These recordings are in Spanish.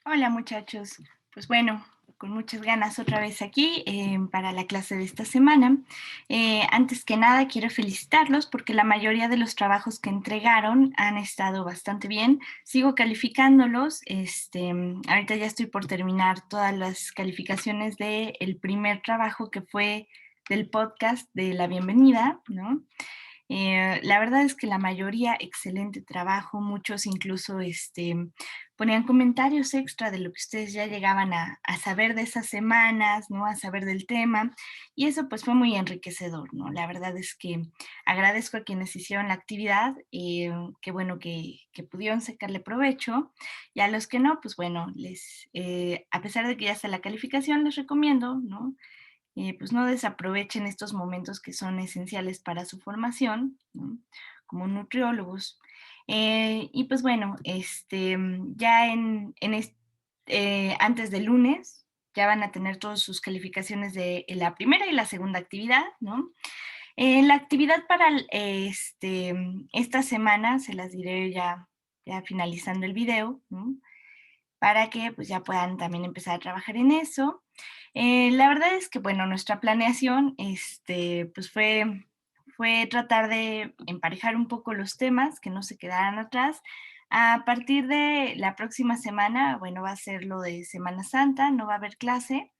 Hola muchachos, pues bueno, con muchas ganas otra vez aquí para la clase de esta semana. Antes que nada quiero felicitarlos porque la mayoría de los trabajos que entregaron han estado bastante bien. Sigo calificándolos, ahorita ya estoy por terminar todas las calificaciones del primer trabajo que fue del podcast de la bienvenida, ¿no? La verdad es que la mayoría, excelente trabajo, muchos incluso ponían comentarios extra de lo que ustedes ya llegaban a saber de esas semanas, ¿no? A saber del tema, y eso pues fue muy enriquecedor, ¿no? La verdad es que agradezco a quienes hicieron la actividad, qué bueno que pudieron sacarle provecho, y a los que no, pues bueno, a pesar de que ya está la calificación, les recomiendo, ¿no? Pues no desaprovechen estos momentos que son esenciales para su formación, ¿no? Como nutriólogos. Y pues bueno, ya antes del lunes ya van a tener todas sus calificaciones de la primera y la segunda actividad, ¿no? La actividad para esta semana se las diré ya finalizando el video, ¿no? Para que pues ya puedan también empezar a trabajar en eso. La verdad es que, bueno, nuestra planeación pues fue tratar de emparejar un poco los temas, que no se quedaran atrás. A partir de la próxima semana, bueno, va a ser lo de Semana Santa, no va a haber clase,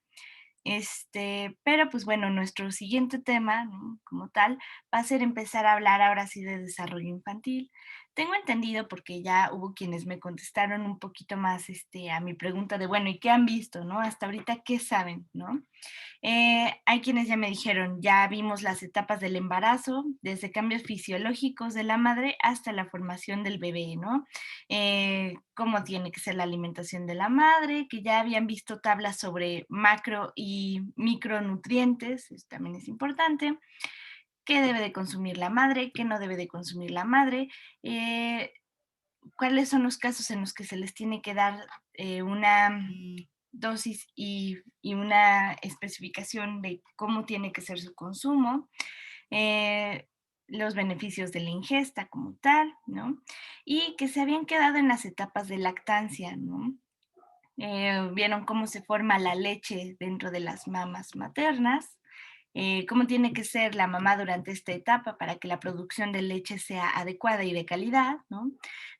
pero pues bueno, nuestro siguiente tema, ¿no? Como tal, va a ser empezar a hablar ahora sí de desarrollo infantil. Tengo entendido porque ya hubo quienes me contestaron un poquito más a mi pregunta de, bueno, ¿y qué han visto, no? Hasta ahorita, ¿qué saben, no? Hay quienes ya me dijeron, ya vimos las etapas del embarazo, desde cambios fisiológicos de la madre hasta la formación del bebé, ¿no? Cómo tiene que ser la alimentación de la madre, que ya habían visto tablas sobre macro y micronutrientes, eso también es importante, qué debe de consumir la madre, qué no debe de consumir la madre, eh, cuáles son los casos en los que se les tiene que dar una dosis y una especificación de cómo tiene que ser su consumo, eh, los beneficios de la ingesta como tal, ¿no? Y que se habían quedado en las etapas de lactancia, ¿no? Vieron cómo se forma la leche dentro de las mamas maternas, cómo tiene que ser la mamá durante esta etapa para que la producción de leche sea adecuada y de calidad, ¿no?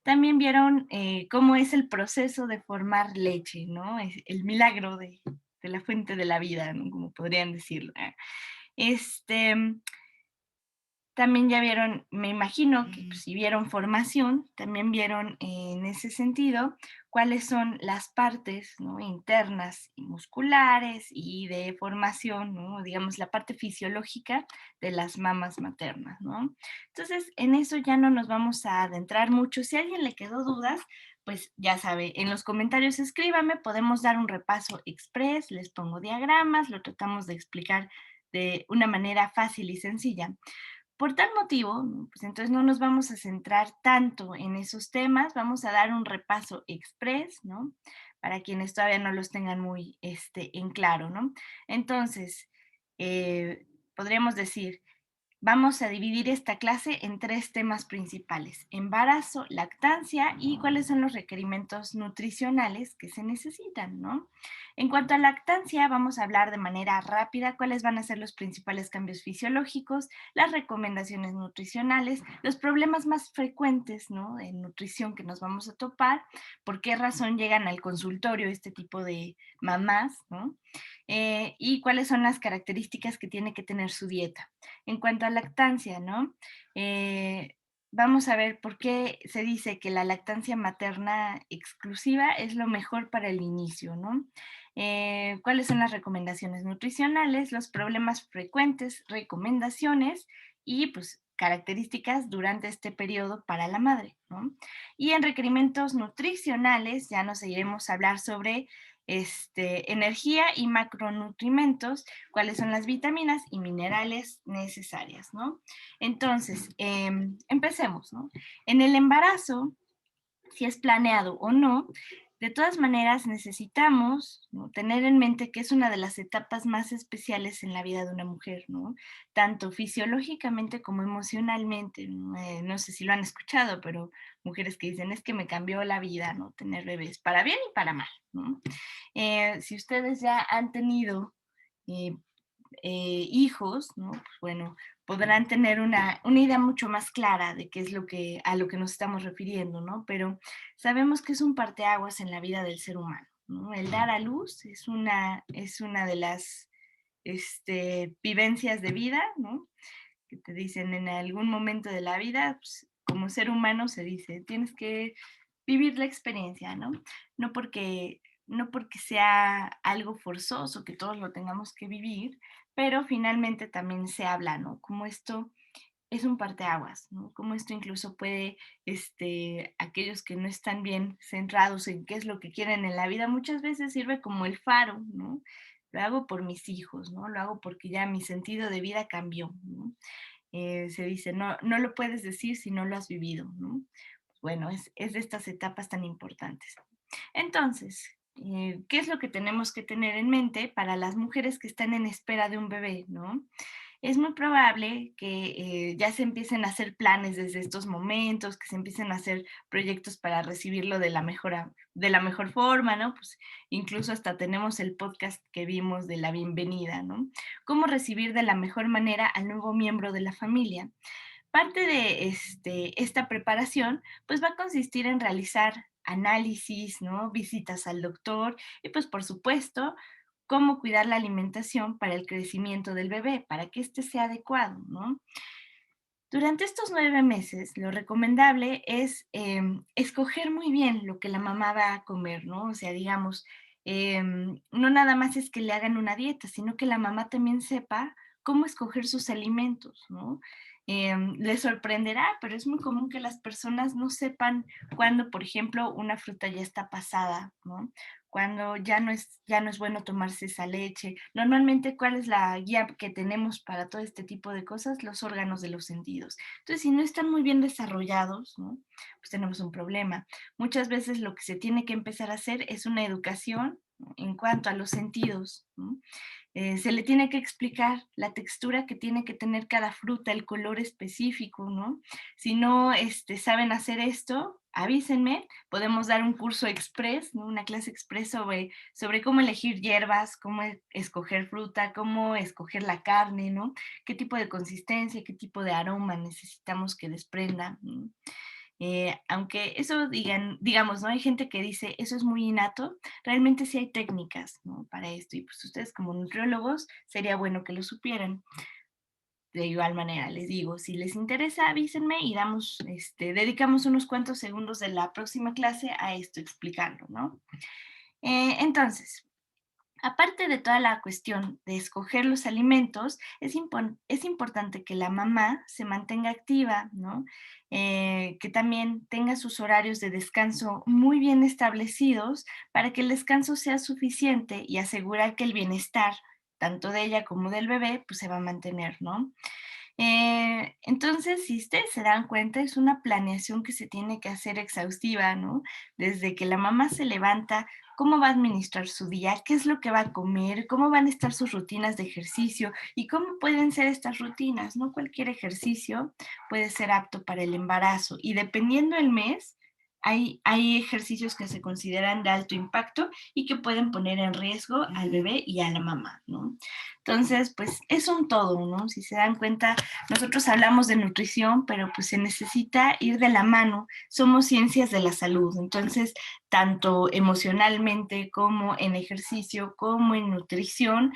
También vieron cómo es el proceso de formar leche, ¿no? Es el milagro de la fuente de la vida, ¿no? Como podrían decirlo. Este, también ya vieron, me imagino que pues, si vieron formación, también vieron en ese sentido cuáles son las partes, ¿no? Internas y musculares y de formación, ¿no? Digamos, la parte fisiológica de las mamas maternas, ¿no? Entonces, en eso ya no nos vamos a adentrar mucho. Si a alguien le quedó dudas, pues ya sabe, en los comentarios escríbame, podemos dar un repaso express, les pongo diagramas, lo tratamos de explicar de una manera fácil y sencilla. Por tal motivo, ¿no? Pues entonces no nos vamos a centrar tanto en esos temas, vamos a dar un repaso express, ¿no? Para quienes todavía no los tengan muy en claro, ¿no? Entonces, podríamos decir, vamos a dividir esta clase en tres temas principales: embarazo, lactancia y cuáles son los requerimientos nutricionales que se necesitan, ¿no? En cuanto a lactancia, vamos a hablar de manera rápida cuáles van a ser los principales cambios fisiológicos, las recomendaciones nutricionales, los problemas más frecuentes, ¿no? En nutrición que nos vamos a topar, por qué razón llegan al consultorio este tipo de mamás, ¿no? Y cuáles son las características que tiene que tener su dieta. En cuanto a lactancia, ¿no? Vamos a ver por qué se dice que la lactancia materna exclusiva es lo mejor para el inicio, ¿no? Cuáles son las recomendaciones nutricionales, los problemas frecuentes, recomendaciones y pues características durante este periodo para la madre, ¿no? Y en requerimientos nutricionales ya nos iremos a hablar sobre energía y macronutrimentos, cuáles son las vitaminas y minerales necesarias, ¿no? Entonces, empecemos, ¿no? En el embarazo, si es planeado o no, De todas maneras, necesitamos, ¿no?, tener en mente que es una de las etapas más especiales en la vida de una mujer, ¿no? Tanto fisiológicamente como emocionalmente, ¿no? No sé si lo han escuchado, pero mujeres que dicen, es que me cambió la vida, ¿no? Tener bebés, para bien y para mal, ¿no? Si ustedes ya han tenido eh, hijos, ¿no? Pues bueno, podrán tener una idea mucho más clara de qué es a lo que nos estamos refiriendo, ¿no? Pero sabemos que es un parteaguas en la vida del ser humano, ¿no? El dar a luz es una de las vivencias de vida, ¿no? Que te dicen en algún momento de la vida, pues, como ser humano se dice, tienes que vivir la experiencia, ¿no? No porque, no porque sea algo forzoso que todos lo tengamos que vivir, pero finalmente también se habla, ¿no? Como esto es un parteaguas, ¿no? Como esto incluso puede, aquellos que no están bien centrados en qué es lo que quieren en la vida, muchas veces sirve como el faro, ¿no? Lo hago por mis hijos, ¿no? Lo hago porque ya mi sentido de vida cambió, ¿no? Se dice, no, no lo puedes decir si no lo has vivido, ¿no? Bueno, es de estas etapas tan importantes. Entonces, ¿qué es lo que tenemos que tener en mente para las mujeres que están en espera de un bebé, ¿no? Es muy probable que ya se empiecen a hacer planes desde estos momentos, que se empiecen a hacer proyectos para recibirlo de la mejor forma, ¿no? Pues incluso hasta tenemos el podcast que vimos de la bienvenida, ¿no? Cómo recibir de la mejor manera al nuevo miembro de la familia. Parte de esta preparación, pues va a consistir en realizar análisis, ¿no? Visitas al doctor y pues por supuesto, cómo cuidar la alimentación para el crecimiento del bebé, para que éste sea adecuado, ¿no? Durante estos 9 meses, lo recomendable es escoger muy bien lo que la mamá va a comer, ¿no? O sea, digamos, no nada más es que le hagan una dieta, sino que la mamá también sepa cómo escoger sus alimentos, ¿no? Les sorprenderá, pero es muy común que las personas no sepan cuándo, por ejemplo, una fruta ya está pasada, ¿no? Cuando ya no es bueno tomarse esa leche. Normalmente, ¿cuál es la guía que tenemos para todo este tipo de cosas? Los órganos de los sentidos. Entonces, si no están muy bien desarrollados, ¿no? Pues tenemos un problema. Muchas veces lo que se tiene que empezar a hacer es una educación, ¿no?, en cuanto a los sentidos, ¿no? Se le tiene que explicar la textura que tiene que tener cada fruta, el color específico, ¿no? Si no saben hacer esto, avísenme, podemos dar un curso express, ¿no? Una clase express sobre cómo elegir hierbas, cómo escoger fruta, cómo escoger la carne, ¿no? Qué tipo de consistencia, qué tipo de aroma necesitamos que desprenda, ¿no? Aunque eso digamos, ¿no? Hay gente que dice, eso es muy innato, realmente sí hay técnicas, ¿no?, para esto, y pues ustedes como nutriólogos sería bueno que lo supieran. De igual manera, les digo, si les interesa, avísenme y dedicamos unos cuantos segundos de la próxima clase a esto, explicando, ¿no? Entonces, aparte de toda la cuestión de escoger los alimentos, es importante que la mamá se mantenga activa, ¿no? Que también tenga sus horarios de descanso muy bien establecidos para que el descanso sea suficiente y asegurar que el bienestar, tanto de ella como del bebé, pues se va a mantener, ¿no? Entonces, si ustedes se dan cuenta, es una planeación que se tiene que hacer exhaustiva, ¿no? Desde que la mamá se levanta, cómo va a administrar su día, qué es lo que va a comer, cómo van a estar sus rutinas de ejercicio y cómo pueden ser estas rutinas. No cualquier ejercicio puede ser apto para el embarazo y dependiendo el mes, hay ejercicios que se consideran de alto impacto y que pueden poner en riesgo al bebé y a la mamá, ¿no? Entonces, pues es un todo, ¿no? Si se dan cuenta, nosotros hablamos de nutrición, pero pues se necesita ir de la mano. Somos ciencias de la salud, entonces, tanto emocionalmente como en ejercicio, como en nutrición,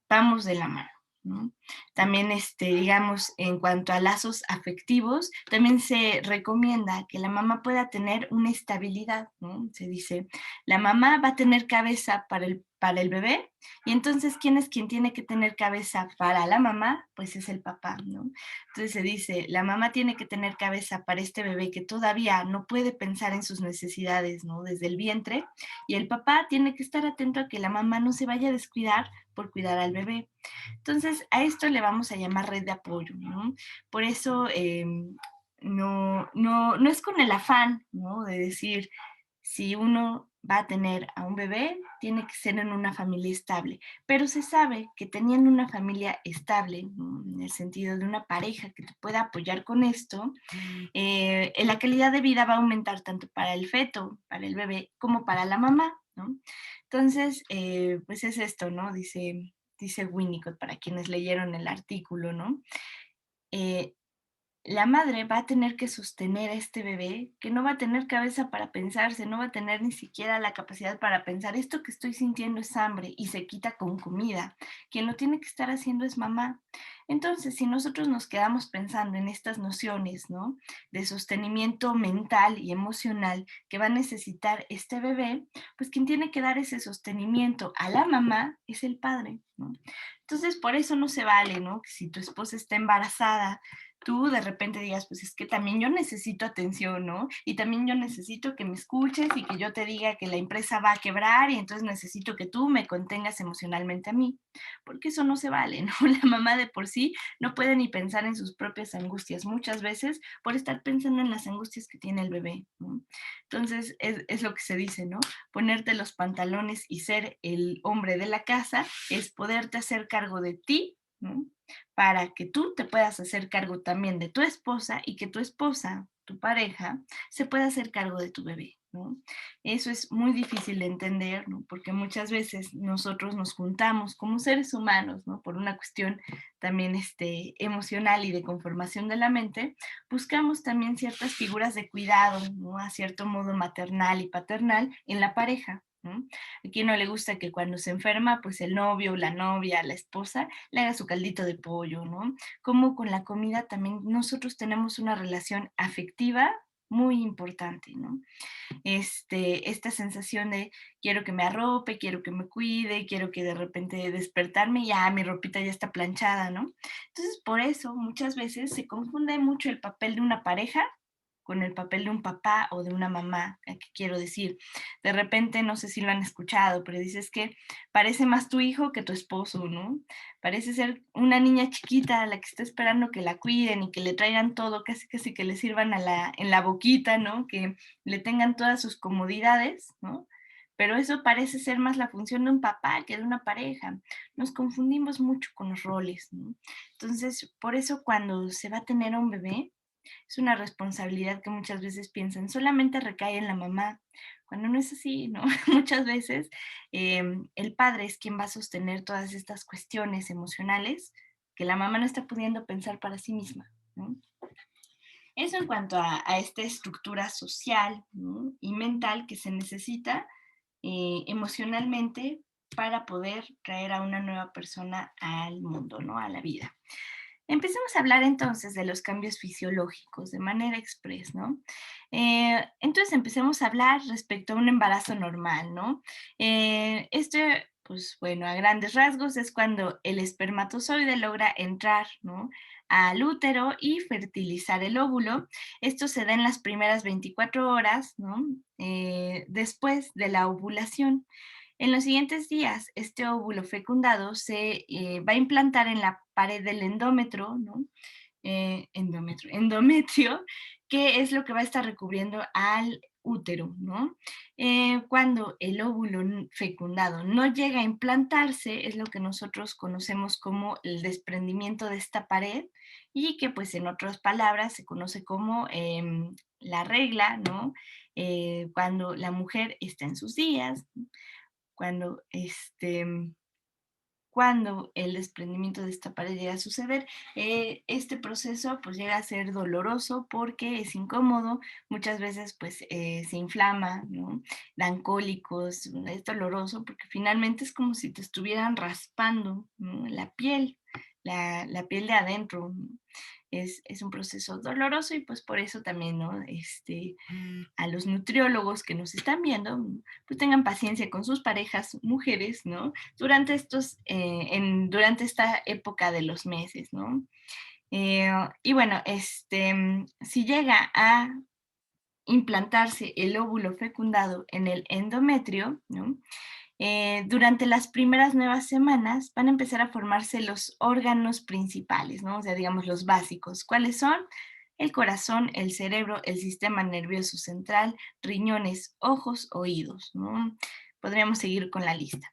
vamos de la mano, ¿no? También, digamos, en cuanto a lazos afectivos, también se recomienda que la mamá pueda tener una estabilidad, ¿no? Se dice, la mamá va a tener cabeza para el bebé, y entonces, ¿quién es quien tiene que tener cabeza para la mamá? Pues es el papá, ¿no? Entonces se dice, la mamá tiene que tener cabeza para este bebé que todavía no puede pensar en sus necesidades, ¿no? Desde el vientre, y el papá tiene que estar atento a que la mamá no se vaya a descuidar por cuidar al bebé. Entonces, a esto le vamos a llamar red de apoyo, ¿no? Por eso, no es con el afán, ¿no?, de decir, si uno va a tener a un bebé, tiene que ser en una familia estable, pero se sabe que teniendo una familia estable, ¿no? En el sentido de una pareja que te pueda apoyar con esto, la calidad de vida va a aumentar tanto para el feto, para el bebé, como para la mamá, ¿no? Entonces, pues es esto, ¿no? Dice Winnicott, para quienes leyeron el artículo, ¿no? Eh, la madre va a tener que sostener a este bebé que no va a tener cabeza para pensarse, no va a tener ni siquiera la capacidad para pensar, esto que estoy sintiendo es hambre y se quita con comida. Quien lo tiene que estar haciendo es mamá. Entonces, si nosotros nos quedamos pensando en estas nociones, ¿no? De sostenimiento mental y emocional que va a necesitar este bebé, pues quien tiene que dar ese sostenimiento a la mamá es el padre, ¿no? Entonces, por eso no se vale, ¿no? Que si tu esposa está embarazada, tú de repente digas, pues es que también yo necesito atención, ¿no? Y también yo necesito que me escuches y que yo te diga que la empresa va a quebrar y entonces necesito que tú me contengas emocionalmente a mí, porque eso no se vale, ¿no? La mamá de por sí no puede ni pensar en sus propias angustias muchas veces por estar pensando en las angustias que tiene el bebé, ¿no? Entonces, es lo que se dice, ¿no? Ponerte los pantalones y ser el hombre de la casa es poderte hacer cargo de ti, ¿no? Para que tú te puedas hacer cargo también de tu esposa y que tu esposa, tu pareja, se pueda hacer cargo de tu bebé, ¿no? Eso es muy difícil de entender, ¿no? Porque muchas veces nosotros nos juntamos como seres humanos, ¿no? Por una cuestión también emocional y de conformación de la mente, buscamos también ciertas figuras de cuidado, ¿no? A cierto modo maternal y paternal en la pareja, ¿no? A quien no le gusta que cuando se enferma, pues el novio, la novia, la esposa, le haga su caldito de pollo, ¿no? Como con la comida también nosotros tenemos una relación afectiva muy importante, ¿no? Esta sensación de quiero que me arrope, quiero que me cuide, quiero que de repente despertarme y ya mi ropita ya está planchada, ¿no? Entonces, por eso muchas veces se confunde mucho el papel de una pareja con el papel de un papá o de una mamá, ¿a qué quiero decir? De repente, no sé si lo han escuchado, pero dices que parece más tu hijo que tu esposo, ¿no? Parece ser una niña chiquita a la que está esperando que la cuiden y que le traigan todo, casi casi que le sirvan en la boquita, ¿no? Que le tengan todas sus comodidades, ¿no? Pero eso parece ser más la función de un papá que de una pareja. Nos confundimos mucho con los roles, ¿no? Entonces, por eso cuando se va a tener a un bebé, es una responsabilidad que muchas veces piensan solamente recae en la mamá, cuando no es así, ¿no? Muchas veces el padre es quien va a sostener todas estas cuestiones emocionales que la mamá no está pudiendo pensar para sí misma, ¿no? Eso en cuanto a esta estructura social, ¿no? Y mental que se necesita emocionalmente para poder traer a una nueva persona al mundo, ¿no? A la vida. Empecemos a hablar entonces de los cambios fisiológicos de manera express, ¿no? Entonces empecemos a hablar respecto a un embarazo normal, ¿no? Pues bueno, a grandes rasgos es cuando el espermatozoide logra entrar, ¿no? Al útero y fertilizar el óvulo. Esto se da en las primeras 24 horas, ¿no? Después de la ovulación. En los siguientes días, este óvulo fecundado se va a implantar en la pared del endómetro, ¿no? Endometrio, que es lo que va a estar recubriendo al útero, ¿no? Cuando el óvulo fecundado no llega a implantarse, es lo que nosotros conocemos como el desprendimiento de esta pared y que pues en otras palabras se conoce como la regla, ¿no? Cuando la mujer está en sus días, cuando, cuando el desprendimiento de esta pared llega a suceder, este proceso pues llega a ser doloroso porque es incómodo, muchas veces pues se inflama, ¿no? Dan cólicos, es doloroso porque finalmente es como si te estuvieran raspando, ¿no? La piel, la piel de adentro, ¿no? Es un proceso doloroso y pues por eso también, ¿no? A los nutriólogos que nos están viendo, pues tengan paciencia con sus parejas mujeres, ¿no? Durante esta época de los meses, ¿no? Y bueno, si llega a implantarse el óvulo fecundado en el endometrio, ¿no? Durante las primeras 9 semanas van a empezar a formarse los órganos principales, ¿no? O sea, digamos los básicos. ¿Cuáles son? el corazón, el cerebro, el sistema nervioso central, riñones, ojos, oídos, ¿no? Podríamos seguir con la lista.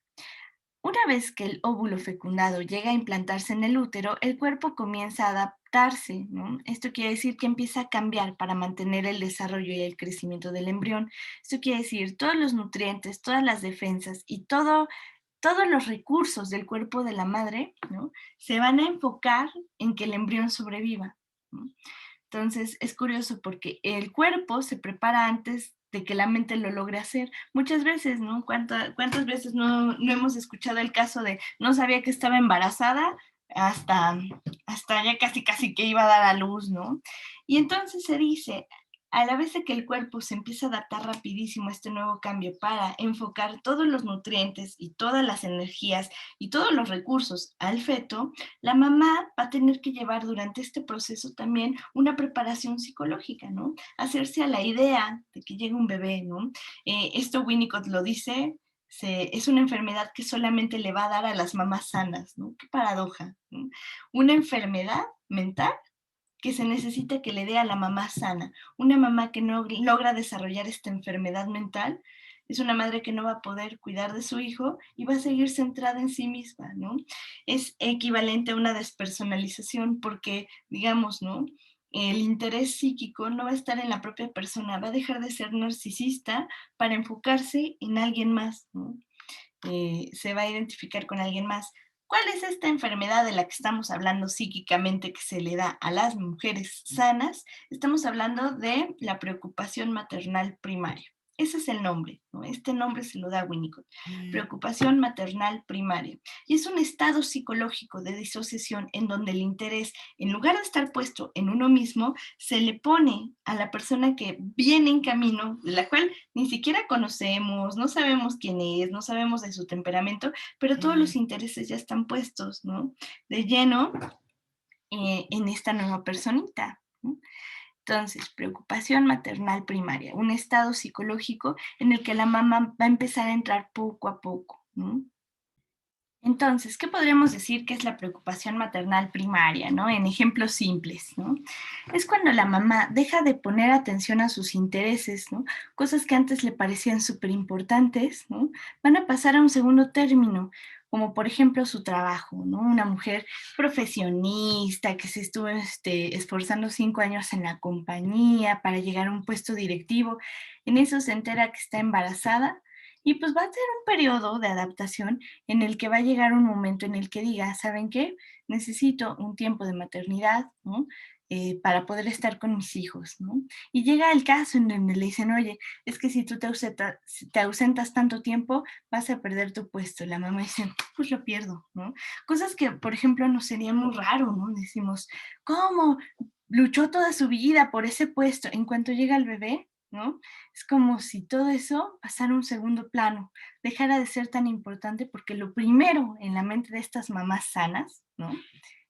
Una vez que el óvulo fecundado llega a implantarse en el útero, el cuerpo comienza a adaptarse, ¿no? Esto quiere decir que empieza a cambiar para mantener el desarrollo y el crecimiento del embrión. Esto quiere decir todos los nutrientes, todas las defensas y todos los recursos del cuerpo de la madre, ¿no? Se van a enfocar en que el embrión sobreviva, ¿no? Entonces, es curioso porque el cuerpo se prepara antes de que la mente lo logre hacer. Muchas veces, ¿no? ¿Cuántas veces no hemos escuchado el caso de no sabía que estaba embarazada hasta ya casi que iba a dar a luz, ¿no? Y entonces se dice, a la vez de que el cuerpo se empieza a adaptar rapidísimo a este nuevo cambio para enfocar todos los nutrientes y todas las energías y todos los recursos al feto, la mamá va a tener que llevar durante este proceso también una preparación psicológica, ¿no? Hacerse a la idea de que llega un bebé, ¿no? Esto Winnicott lo dice, es una enfermedad que solamente le va a dar a las mamás sanas, ¿no? Qué paradoja, ¿no? Una enfermedad mental que se necesita que le dé a la mamá sana. Una mamá que no logra desarrollar esta enfermedad mental es una madre que no va a poder cuidar de su hijo y va a seguir centrada en sí misma, ¿no? Es equivalente a una despersonalización porque, digamos, ¿no? El interés psíquico no va a estar en la propia persona, va a dejar de ser narcisista para enfocarse en alguien más, ¿no? Se va a identificar con alguien más. ¿Cuál es esta enfermedad de la que estamos hablando psíquicamente que se le da a las mujeres sanas? Estamos hablando de la preocupación maternal primaria. Ese es el nombre, ¿no? Este nombre se lo da Winnicott. Preocupación maternal primaria. Y es un estado psicológico de disociación en donde el interés, en lugar de estar puesto en uno mismo, se le pone a la persona que viene en camino, de la cual ni siquiera conocemos, no sabemos quién es, no sabemos de su temperamento, pero todos los intereses ya están puestos, ¿no? De lleno en esta nueva personita, ¿no? Entonces, preocupación maternal primaria, un estado psicológico en el que la mamá va a empezar a entrar poco a poco, ¿no? Entonces, ¿qué podríamos decir que es la preocupación maternal primaria, ¿no? En ejemplos simples, ¿no? Es cuando la mamá deja de poner atención a sus intereses, ¿no? Cosas que antes le parecían súper importantes, ¿no? Van a pasar a un segundo término, como por ejemplo su trabajo, ¿no? Una mujer profesionista que se estuvo esforzando 5 años en la compañía para llegar a un puesto directivo, en eso se entera que está embarazada y pues va a ser un periodo de adaptación en el que va a llegar un momento en el que diga, ¿saben qué? Necesito un tiempo de maternidad, ¿no? Para poder estar con mis hijos, ¿no? Y llega el caso en donde le dicen, oye, es que si tú si te ausentas tanto tiempo, vas a perder tu puesto. La mamá dice, pues lo pierdo, ¿no? Cosas que, por ejemplo, nos sería muy raro, ¿no? Decimos, ¿cómo? Luchó toda su vida por ese puesto. En cuanto llega el bebé, ¿no? Es como si todo eso pasara a un segundo plano, dejara de ser tan importante porque lo primero en la mente de estas mamás sanas, ¿no?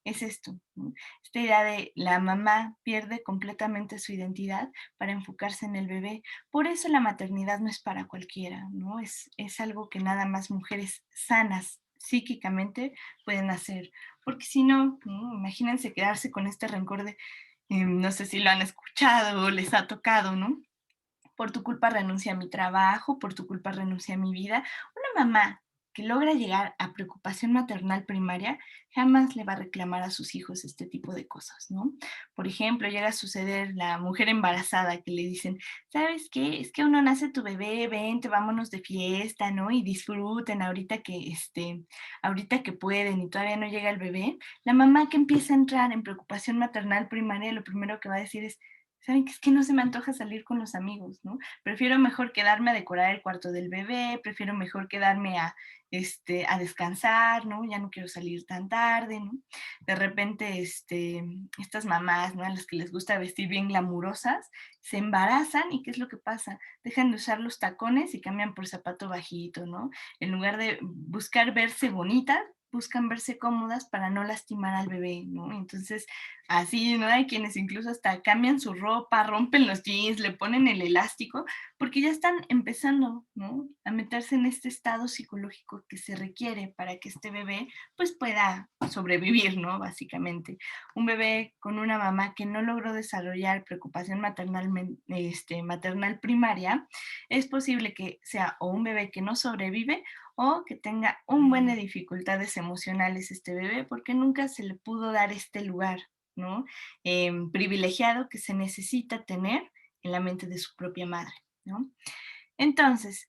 Es esto, ¿no? Esta idea de la mamá pierde completamente su identidad para enfocarse en el bebé. Por eso la maternidad no es para cualquiera, ¿no? Es algo que nada más mujeres sanas psíquicamente pueden hacer, porque si no, ¿no? Imagínense quedarse con este rencor de, no sé si lo han escuchado o les ha tocado, ¿no? Por tu culpa renuncié a mi trabajo, por tu culpa renuncié a mi vida. Una mamá que logra llegar a preocupación maternal primaria jamás le va a reclamar a sus hijos este tipo de cosas, ¿no? Por ejemplo, llega a suceder la mujer embarazada que le dicen, ¿sabes qué? Es que uno nace tu bebé, vente, vámonos de fiesta, ¿no? Y disfruten ahorita que pueden y todavía no llega el bebé. La mamá que empieza a entrar en preocupación maternal primaria, lo primero que va a decir es, ¿saben qué? Es que no se me antoja salir con los amigos, ¿no? Prefiero mejor quedarme a decorar el cuarto del bebé, prefiero mejor quedarme a descansar, ¿no? Ya no quiero salir tan tarde, ¿no? De repente, estas mamás, ¿no? A las que les gusta vestir bien glamurosas, se embarazan y ¿qué es lo que pasa? Dejan de usar los tacones y cambian por zapato bajito, ¿no? En lugar de buscar verse bonitas, buscan verse cómodas para no lastimar al bebé, ¿no? Entonces, así, ¿no? Hay quienes incluso hasta cambian su ropa, rompen los jeans, le ponen el elástico, porque ya están empezando, ¿no? A meterse en este estado psicológico que se requiere para que este bebé pues pueda sobrevivir, ¿no? Básicamente. Un bebé con una mamá que no logró desarrollar preocupación maternal primaria, es posible que sea o un bebé que no sobrevive o que tenga un buen de dificultades emocionales este bebé porque nunca se le pudo dar este lugar, ¿no? Privilegiado que se necesita tener en la mente de su propia madre, ¿no? Entonces,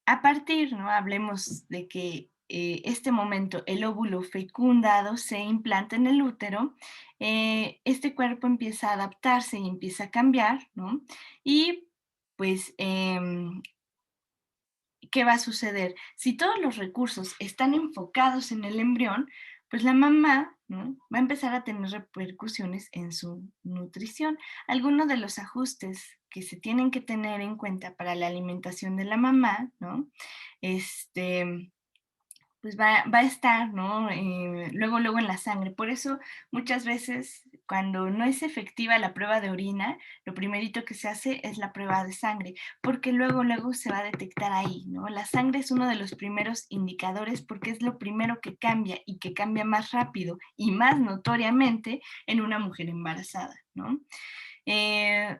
a partir, ¿no? Hablemos de que este momento el óvulo fecundado se implanta en el útero, este cuerpo empieza a adaptarse y empieza a cambiar, ¿no? Y pues ¿qué va a suceder? Si todos los recursos están enfocados en el embrión, pues la mamá, ¿no? Va a empezar a tener repercusiones en su nutrición. Algunos de los ajustes que se tienen que tener en cuenta para la alimentación de la mamá, ¿no? Este, pues va a estar, ¿no? Luego en la sangre. Por eso muchas veces cuando no es efectiva la prueba de orina, lo primerito que se hace es la prueba de sangre, porque luego se va a detectar ahí, ¿no? La sangre es uno de los primeros indicadores porque es lo primero que cambia y que cambia más rápido y más notoriamente en una mujer embarazada, ¿no? Eh,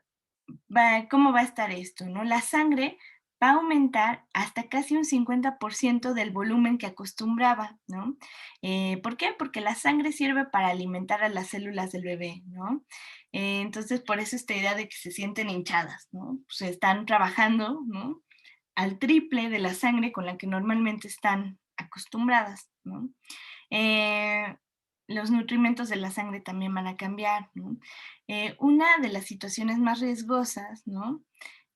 ¿Cómo va a estar esto? ¿No? La sangre va a aumentar hasta casi un 50% del volumen que acostumbraba, ¿no? ¿Por qué? Porque la sangre sirve para alimentar a las células del bebé, ¿no? Entonces, por eso esta idea de que se sienten hinchadas, ¿no? Pues están trabajando, ¿no? Al triple de la sangre con la que normalmente están acostumbradas, ¿no? Eh, los nutrimentos de la sangre también van a cambiar, ¿no? Una de las situaciones más riesgosas, ¿no?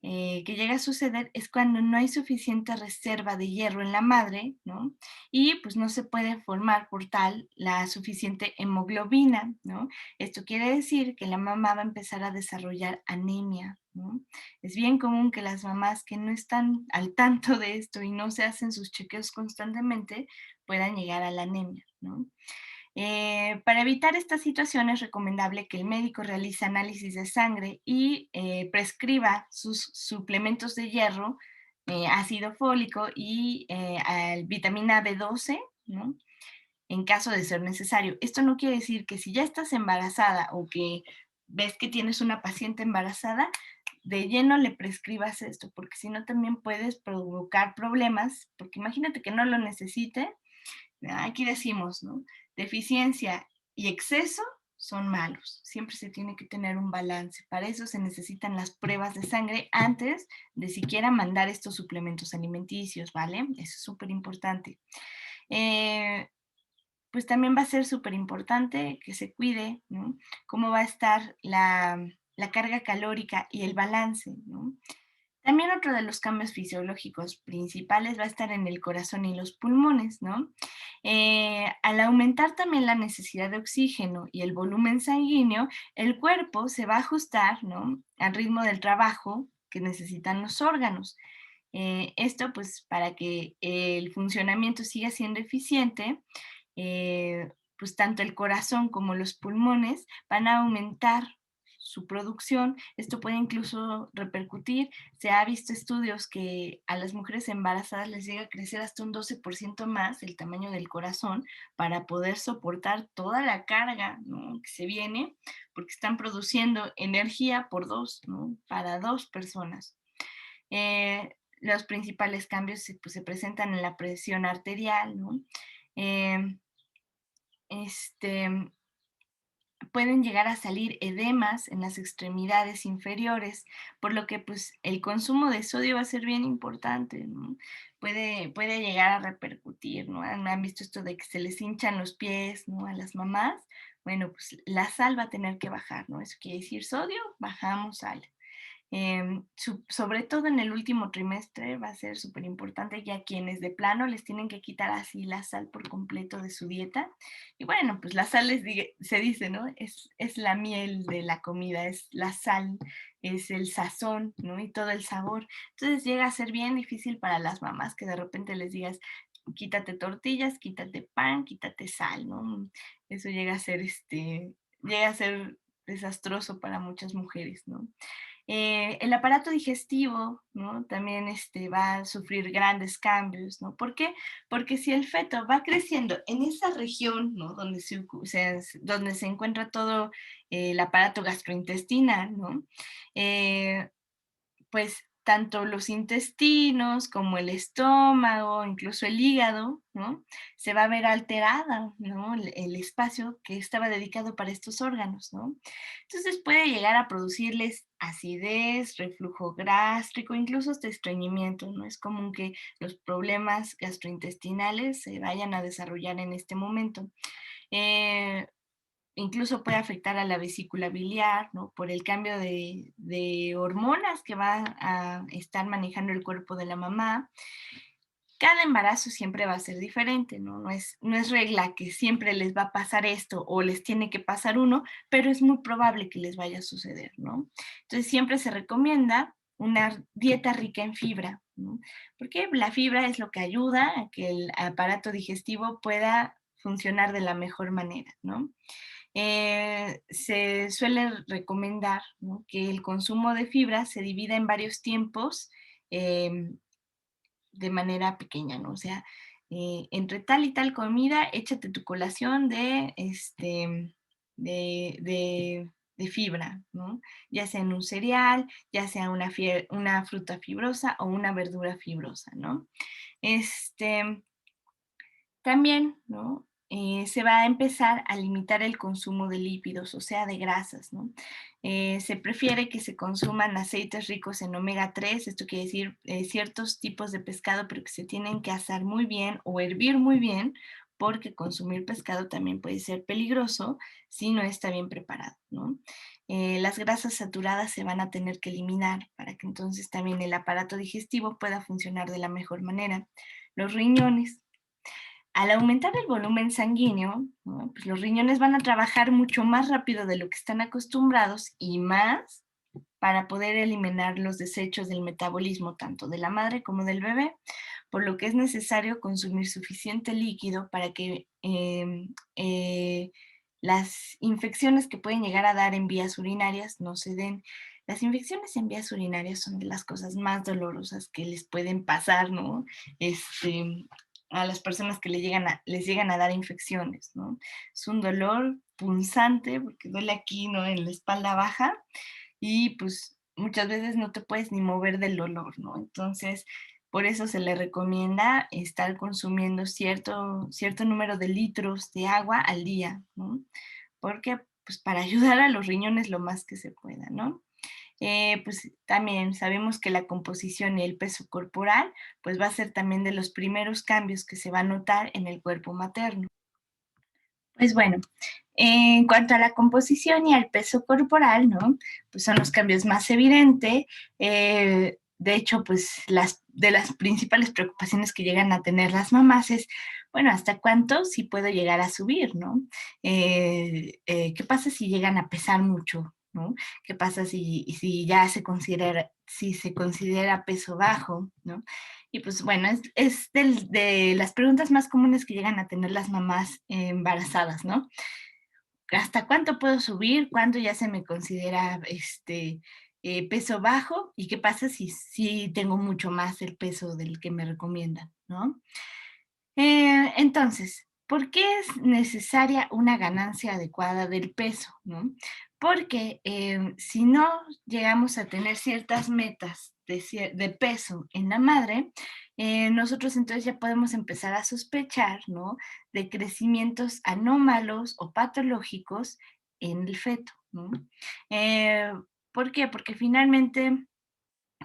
Que llega a suceder es cuando no hay suficiente reserva de hierro en la madre, ¿no? Y pues no se puede formar por tal la suficiente hemoglobina, ¿no? Esto quiere decir que la mamá va a empezar a desarrollar anemia, ¿no? Es bien común que las mamás que no están al tanto de esto y no se hacen sus chequeos constantemente puedan llegar a la anemia, ¿no? Para evitar esta situación es recomendable que el médico realice análisis de sangre y prescriba sus suplementos de hierro, ácido fólico y vitamina B12, ¿no? En caso de ser necesario. Esto no quiere decir que si ya estás embarazada o que ves que tienes una paciente embarazada, de lleno le prescribas esto, porque si no también puedes provocar problemas, porque imagínate que no lo necesite. Aquí decimos, ¿no? Deficiencia y exceso son malos. Siempre se tiene que tener un balance. Para eso se necesitan las pruebas de sangre antes de siquiera mandar estos suplementos alimenticios, ¿vale? Eso es súper importante. Pues también va a ser súper importante que se cuide, ¿no? Cómo va a estar la carga calórica y el balance, ¿no? También otro de los cambios fisiológicos principales va a estar en el corazón y los pulmones, ¿no? Al aumentar también la necesidad de oxígeno y el volumen sanguíneo, el cuerpo se va a ajustar, ¿no? Al ritmo del trabajo que necesitan los órganos. Esto pues para que el funcionamiento siga siendo eficiente, pues tanto el corazón como los pulmones van a aumentar su producción. Esto puede incluso repercutir. Se ha visto estudios que a las mujeres embarazadas les llega a crecer hasta un 12% más el tamaño del corazón para poder soportar toda la carga, ¿no? Que se viene, porque están produciendo energía por dos, ¿no? Para dos personas. Los principales cambios pues, se presentan en la presión arterial, ¿no? Eh, este, pueden llegar a salir edemas en las extremidades inferiores, por lo que pues el consumo de sodio va a ser bien importante, ¿no? Puede llegar a repercutir, ¿no? Han visto esto de que se les hinchan los pies, ¿no? A las mamás. Bueno, pues la sal va a tener que bajar, ¿no? Eso quiere decir sodio, bajamos sal. Sobre todo en el último trimestre va a ser súper importante ya quienes de plano les tienen que quitar así la sal por completo de su dieta. Y bueno, pues la sal se dice, ¿no? Es la miel de la comida, es la sal, es el sazón, ¿no? Y todo el sabor. Entonces llega a ser bien difícil para las mamás que de repente les digas, quítate tortillas, quítate pan, quítate sal, ¿no? Eso llega a ser desastroso para muchas mujeres, ¿no? El aparato digestivo, ¿no? También va a sufrir grandes cambios, ¿no? ¿Por qué? Porque si el feto va creciendo en esa región, ¿no? Donde se encuentra todo el aparato gastrointestinal, ¿no? Eh, pues tanto los intestinos como el estómago, incluso el hígado, ¿no? Se va a ver alterada, ¿no? El espacio que estaba dedicado para estos órganos, ¿no? Entonces puede llegar a producirles acidez, reflujo gástrico, incluso hasta estreñimiento, ¿no? Es común que los problemas gastrointestinales se vayan a desarrollar en este momento. Eh, Incluso puede afectar a la vesícula biliar, ¿no? Por el cambio de hormonas que va a estar manejando el cuerpo de la mamá. Cada embarazo siempre va a ser diferente, ¿no? No es regla que siempre les va a pasar esto o les tiene que pasar uno, pero es muy probable que les vaya a suceder, ¿no? Entonces siempre se recomienda una dieta rica en fibra, ¿no? Porque la fibra es lo que ayuda a que el aparato digestivo pueda funcionar de la mejor manera, ¿no? Se suele recomendar, ¿no?, que el consumo de fibra se divida en varios tiempos de manera pequeña, ¿no? O sea, entre tal y tal comida, échate tu colación de fibra, ¿no? Ya sea en un cereal, ya sea una fruta fibrosa o una verdura fibrosa, ¿no? Este, También, ¿no? Se va a empezar a limitar el consumo de lípidos, o sea, de grasas, ¿no? Se prefiere que se consuman aceites ricos en omega 3, esto quiere decir ciertos tipos de pescado, pero que se tienen que asar muy bien o hervir muy bien, porque consumir pescado también puede ser peligroso si no está bien preparado, ¿no? Las grasas saturadas se van a tener que eliminar para que entonces también el aparato digestivo pueda funcionar de la mejor manera. Los riñones, al aumentar el volumen sanguíneo, ¿no?, pues los riñones van a trabajar mucho más rápido de lo que están acostumbrados y más para poder eliminar los desechos del metabolismo tanto de la madre como del bebé, por lo que es necesario consumir suficiente líquido para que las infecciones que pueden llegar a dar en vías urinarias no se den. Las infecciones en vías urinarias son de las cosas más dolorosas que les pueden pasar, ¿no? Este, a las personas que les llegan a dar infecciones, ¿no? Es un dolor punzante porque duele aquí, ¿no? En la espalda baja y pues muchas veces no te puedes ni mover del dolor, ¿no? Entonces, por eso se le recomienda estar consumiendo cierto número de litros de agua al día, ¿no? Porque, pues, para ayudar a los riñones lo más que se pueda, ¿no? Pues también sabemos que la composición y el peso corporal, pues va a ser también de los primeros cambios que se va a notar en el cuerpo materno. Pues bueno, en cuanto a la composición y al peso corporal, ¿no? Pues son los cambios más evidentes. De hecho, pues de las principales preocupaciones que llegan a tener las mamás es, bueno, ¿hasta cuánto sí puedo llegar a subir, ¿no? ¿Qué pasa si llegan a pesar mucho, ¿no? ¿Qué pasa si ya si se considera peso bajo, ¿no? Y pues bueno, es de las preguntas más comunes que llegan a tener las mamás embarazadas, ¿no? ¿Hasta cuánto puedo subir? ¿Cuánto ya se me considera peso bajo? ¿Y qué pasa si tengo mucho más el peso del que me recomiendan, ¿no? Entonces, ¿por qué es necesaria una ganancia adecuada del peso, no? Porque si no llegamos a tener ciertas metas de peso en la madre, nosotros entonces ya podemos empezar a sospechar, ¿no?, de crecimientos anómalos o patológicos en el feto, ¿no? Eh, ¿Por qué? Porque finalmente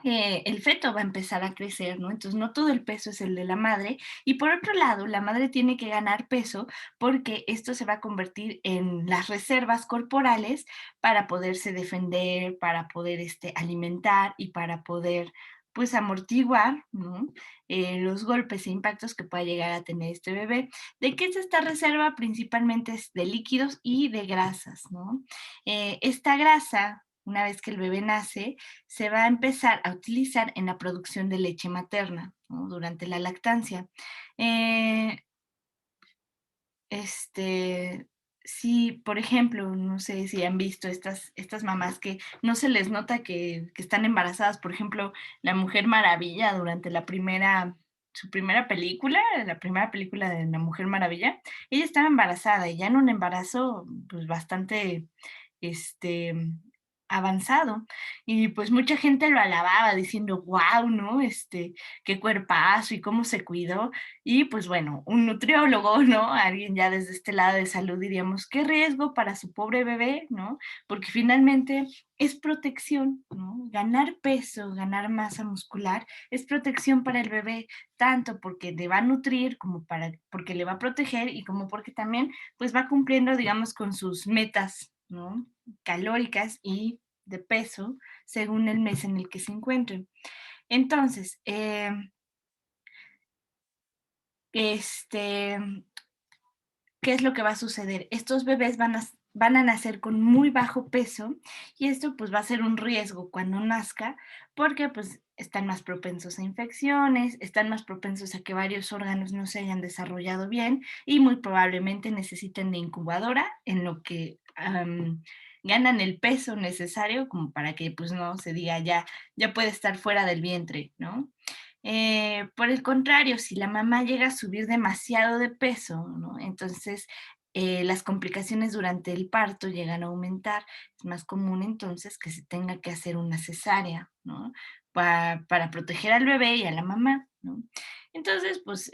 el feto va a empezar a crecer, ¿no? Entonces, no todo el peso es el de la madre. Y por otro lado, la madre tiene que ganar peso porque esto se va a convertir en las reservas corporales para poderse defender, para poder alimentar y para poder, pues, amortiguar, ¿no?, los golpes e impactos que pueda llegar a tener este bebé. ¿De qué es esta reserva? Principalmente es de líquidos y de grasas, ¿no? Esta grasa una vez que el bebé nace, se va a empezar a utilizar en la producción de leche materna, ¿no? Durante la lactancia. Eh, este, sí, por ejemplo, no sé si han visto estas mamás que no se les nota que están embarazadas, por ejemplo, la Mujer Maravilla durante su primera película, la primera película de la Mujer Maravilla, ella estaba embarazada y ya en un embarazo, pues, bastante, este, avanzado. Y, pues, mucha gente lo alababa diciendo: "Guau", ¿no? Qué cuerpazo y cómo se cuidó. Y pues bueno, un nutriólogo, ¿no? Alguien ya desde este lado de salud diríamos, qué riesgo para su pobre bebé, ¿no? Porque finalmente es protección, ¿no? Ganar peso, ganar masa muscular es protección para el bebé, tanto porque le va a nutrir como porque le va a proteger y como porque también pues va cumpliendo, digamos, con sus metas, ¿no? Calóricas y de peso según el mes en el que se encuentren. Entonces, este, ¿qué es lo que va a suceder? Estos bebés van a nacer con muy bajo peso y esto pues va a ser un riesgo cuando nazca porque pues están más propensos a infecciones, están más propensos a que varios órganos no se hayan desarrollado bien y muy probablemente necesiten de incubadora en lo que ganan el peso necesario como para que pues no se diga ya puede estar fuera del vientre, ¿no? Por el contrario, si la mamá llega a subir demasiado de peso, ¿no? Entonces, las complicaciones durante el parto llegan a aumentar. Es más común entonces que se tenga que hacer una cesárea, ¿no? Para proteger al bebé y a la mamá, ¿no? Entonces, pues,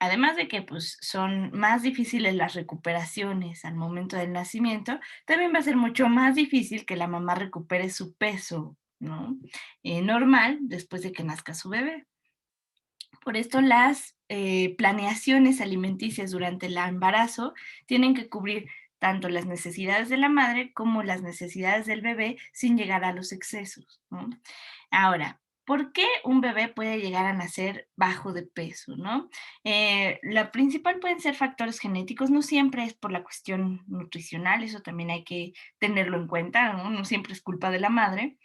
además de que pues, son más difíciles las recuperaciones al momento del nacimiento, también va a ser mucho más difícil que la mamá recupere su peso, ¿no? Normal después de que nazca su bebé. Por esto las planeaciones alimenticias durante el embarazo tienen que cubrir tanto las necesidades de la madre como las necesidades del bebé sin llegar a los excesos, ¿no? Ahora, ¿por qué un bebé puede llegar a nacer bajo de peso, no? La principal pueden ser factores genéticos, no siempre es por la cuestión nutricional, eso también hay que tenerlo en cuenta, ¿no? No siempre es culpa de la madre.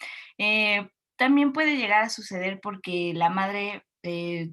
También puede llegar a suceder porque la madre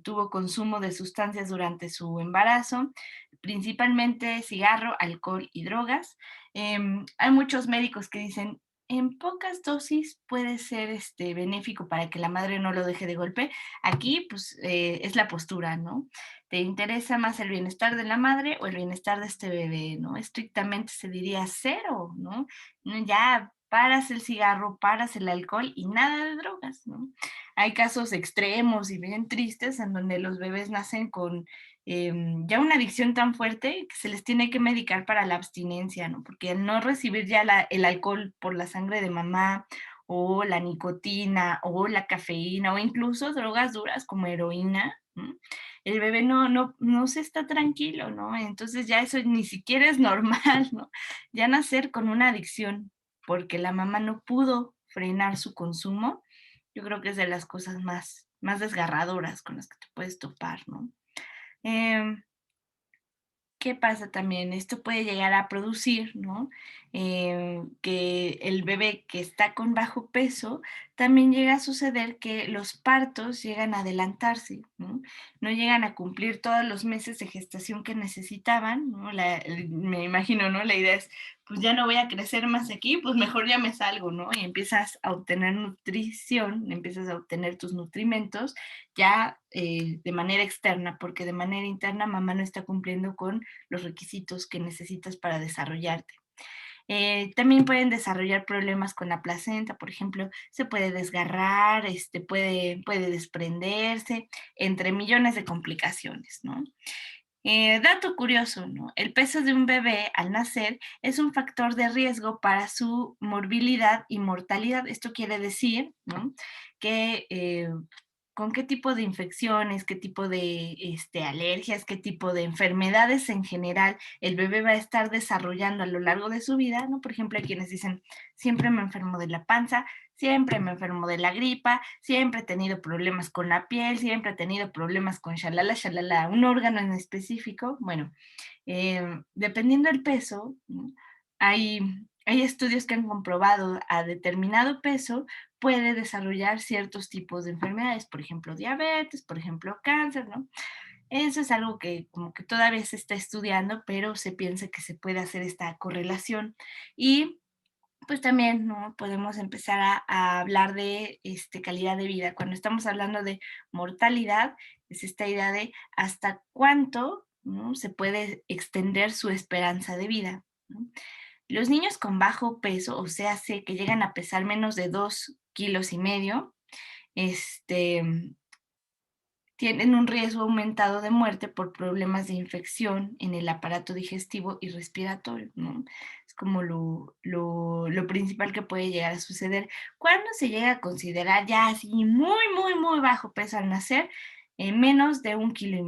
tuvo consumo de sustancias durante su embarazo, principalmente cigarro, alcohol y drogas. Hay muchos médicos que dicen, en pocas dosis puede ser benéfico para que la madre no lo deje de golpe. Aquí, pues, es la postura, ¿no? ¿Te interesa más el bienestar de la madre o el bienestar de este bebé, ¿no? Estrictamente se diría cero, ¿no? Ya paras el cigarro, paras el alcohol y nada de drogas, ¿no? Hay casos extremos y bien tristes en donde los bebés nacen con ya una adicción tan fuerte que se les tiene que medicar para la abstinencia, ¿no? Porque al no recibir ya el alcohol por la sangre de mamá o la nicotina o la cafeína o incluso drogas duras como heroína, ¿no? El bebé no se está tranquilo, ¿no? Entonces ya eso ni siquiera es normal, ¿no? Ya nacer con una adicción porque la mamá no pudo frenar su consumo, yo creo que es de las cosas más desgarradoras con las que te puedes topar, ¿no? Em, ¿Qué pasa también? Esto puede llegar a producir, ¿no? Que el bebé que está con bajo peso, también llega a suceder que los partos llegan a adelantarse, ¿no? No llegan a cumplir todos los meses de gestación que necesitaban, ¿no? Me imagino, ¿no? La idea es, pues ya no voy a crecer más aquí, pues mejor ya me salgo, ¿no? Y empiezas a obtener nutrición, empiezas a obtener tus nutrimentos ya de manera externa, porque de manera interna mamá no está cumpliendo con los requisitos que necesitas para desarrollarte. También pueden desarrollar problemas con la placenta, por ejemplo, se puede desgarrar, puede desprenderse, entre millones de complicaciones, ¿no? Dato curioso, ¿no? El peso de un bebé al nacer es un factor de riesgo para su morbilidad y mortalidad. Esto quiere decir, ¿no? Que con qué tipo de infecciones, qué tipo de alergias, qué tipo de enfermedades en general el bebé va a estar desarrollando a lo largo de su vida, ¿no? Por ejemplo, hay quienes dicen, siempre me enfermo de la panza, siempre me enfermo de la gripa, siempre he tenido problemas con la piel, siempre he tenido problemas con shalala, shalala, un órgano en específico. Bueno, dependiendo del peso, ¿no? Hay Hay estudios que han comprobado a determinado peso puede desarrollar ciertos tipos de enfermedades, por ejemplo, diabetes, por ejemplo, cáncer, ¿no? Eso es algo que como que todavía se está estudiando, pero se piensa que se puede hacer esta correlación. Y pues también, ¿no? Podemos empezar a hablar de calidad de vida. Cuando estamos hablando de mortalidad, es esta idea de hasta cuánto, ¿no? Se puede extender su esperanza de vida, ¿no? Los niños con bajo peso, o sea, sé que llegan a pesar menos de 2,5 kilos, este, tienen un riesgo aumentado de muerte por problemas de infección en el aparato digestivo y respiratorio, ¿no? Es como lo principal que puede llegar a suceder. ¿Cuándo se llega a considerar ya así muy, muy, muy bajo peso al nacer? Menos de 1,5 kilos,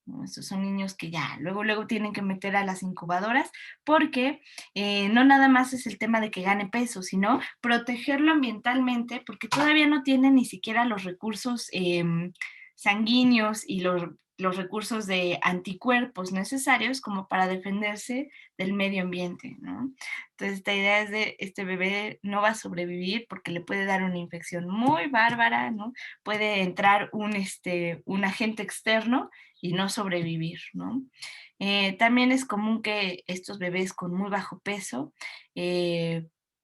¿no? Estos son niños que ya luego, luego tienen que meter a las incubadoras porque no nada más es el tema de que gane peso, sino protegerlo ambientalmente porque todavía no tienen ni siquiera los recursos sanguíneos y los recursos de anticuerpos necesarios como para defenderse del medio ambiente, ¿no? Entonces, esta idea es de este bebé no va a sobrevivir porque le puede dar una infección muy bárbara, ¿no? Puede entrar un agente externo y no sobrevivir, ¿no? También es común que estos bebés con muy bajo peso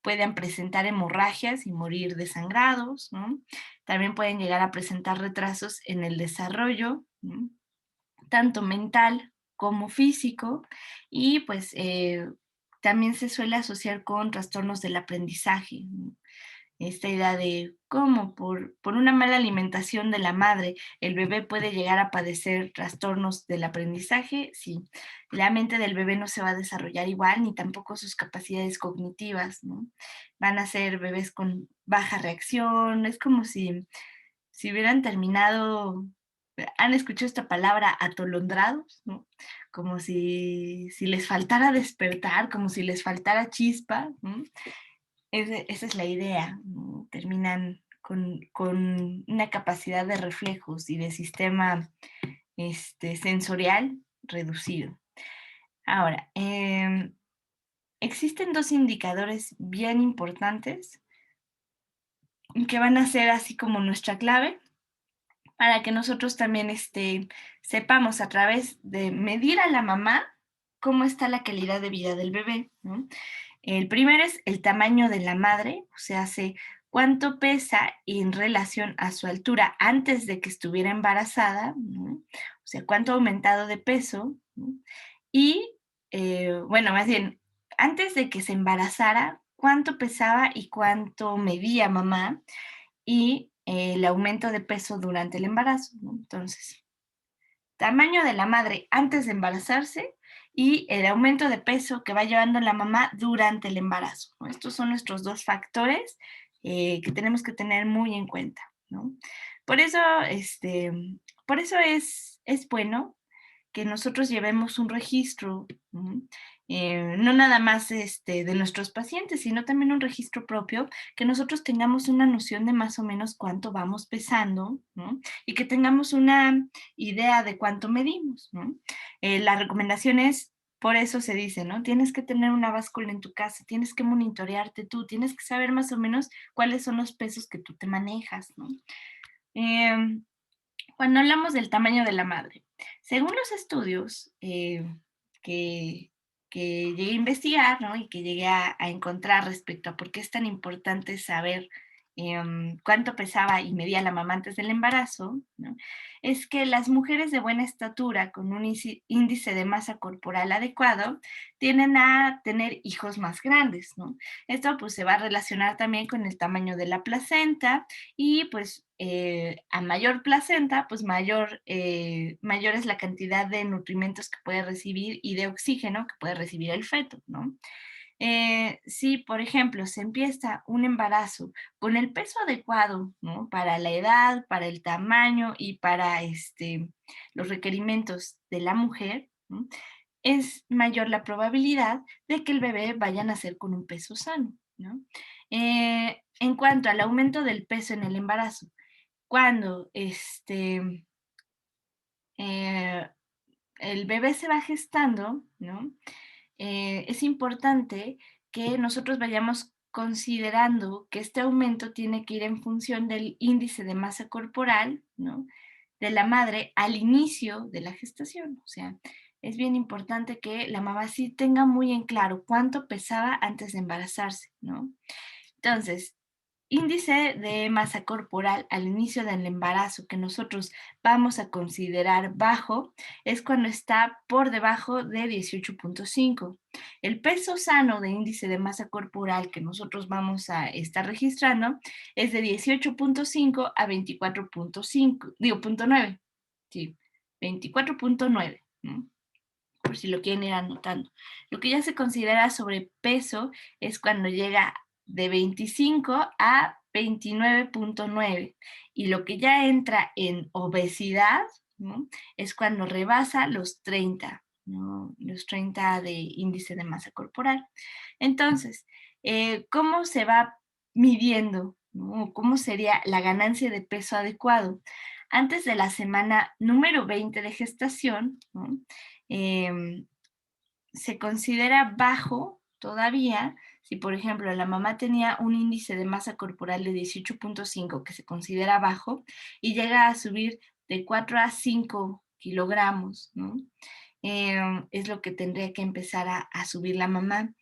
puedan presentar hemorragias y morir desangrados, ¿no? También pueden llegar a presentar retrasos en el desarrollo, ¿no? Tanto mental como físico, y pues también se suele asociar con trastornos del aprendizaje, ¿no? Esta idea de cómo por una mala alimentación de la madre el bebé puede llegar a padecer trastornos del aprendizaje, sí, la mente del bebé no se va a desarrollar igual, ni tampoco sus capacidades cognitivas, ¿no? Van a ser bebés con baja reacción, es como si hubieran terminado, han escuchado esta palabra atolondrados, ¿no? Como si les faltara despertar, como si les faltara chispa, ¿no? Esa es la idea, ¿no? Terminan con una capacidad de reflejos y de sistema sensorial reducido. Ahora, existen dos indicadores bien importantes que van a ser así como nuestra clave para que nosotros también sepamos a través de medir a la mamá cómo está la calidad de vida del bebé, ¿no? El primero es el tamaño de la madre, o sea, cuánto pesa en relación a su altura antes de que estuviera embarazada, ¿no? O sea, cuánto ha aumentado de peso, ¿no? Y, bueno, más bien, antes de que se embarazara, cuánto pesaba y cuánto medía mamá, y el aumento de peso durante el embarazo, ¿no? Entonces, tamaño de la madre antes de embarazarse y el aumento de peso que va llevando la mamá durante el embarazo, ¿no? Estos son nuestros dos factores que tenemos que tener muy en cuenta, ¿no? Por eso, por eso es bueno que nosotros llevemos un registro, ¿no? No nada más de nuestros pacientes, sino también un registro propio, que nosotros tengamos una noción de más o menos cuánto vamos pesando, ¿no? Y que tengamos una idea de cuánto medimos, ¿no? La recomendación es, por eso se dice, ¿no? Tienes que tener una báscula en tu casa, tienes que monitorearte tú, tienes que saber más o menos cuáles son los pesos que tú te manejas, ¿no? Em, Cuando hablamos del tamaño de la madre, según los estudios que, que llegué a investigar, ¿no? Y que llegué a encontrar respecto a por qué es tan importante saber cuánto pesaba y medía la mamá antes del embarazo, ¿no? Es que las mujeres de buena estatura con un índice de masa corporal adecuado tienden a tener hijos más grandes, ¿no? Esto pues se va a relacionar también con el tamaño de la placenta y pues a mayor placenta, pues mayor es la cantidad de nutrimentos que puede recibir y de oxígeno que puede recibir el feto, ¿no? Si, por ejemplo, se empieza un embarazo con el peso adecuado, ¿no? Para la edad, para el tamaño y para los requerimientos de la mujer, ¿no? Es mayor la probabilidad de que el bebé vaya a nacer con un peso sano, ¿no? En cuanto al aumento del peso en el embarazo, cuando eh, el bebé se va gestando, ¿no? Es importante que nosotros vayamos considerando que este aumento tiene que ir en función del índice de masa corporal, ¿no? De la madre al inicio de la gestación. O sea, es bien importante que la mamá sí tenga muy en claro cuánto pesaba antes de embarazarse, ¿no? Entonces, índice de masa corporal al inicio del embarazo que nosotros vamos a considerar bajo es cuando está por debajo de 18.5. El peso sano de índice de masa corporal que nosotros vamos a estar registrando es de 18.5 a 24.5, digo, punto 9, sí, 24.9, ¿no? Por si lo quieren ir anotando. Lo que ya se considera sobrepeso es cuando llega de 25 a 29.9 y lo que ya entra en obesidad, ¿no? Es cuando rebasa los 30, ¿no? Los 30 de índice de masa corporal. Entonces, ¿cómo se va midiendo, ¿no? ¿Cómo sería la ganancia de peso adecuado? Antes de la semana número 20 de gestación, ¿no? Em, Se considera bajo todavía si, por ejemplo, la mamá tenía un índice de masa corporal de 18.5, que se considera bajo, y llega a subir de 4 a 5 kilogramos, ¿no? Es lo que tendría que empezar a subir la mamá.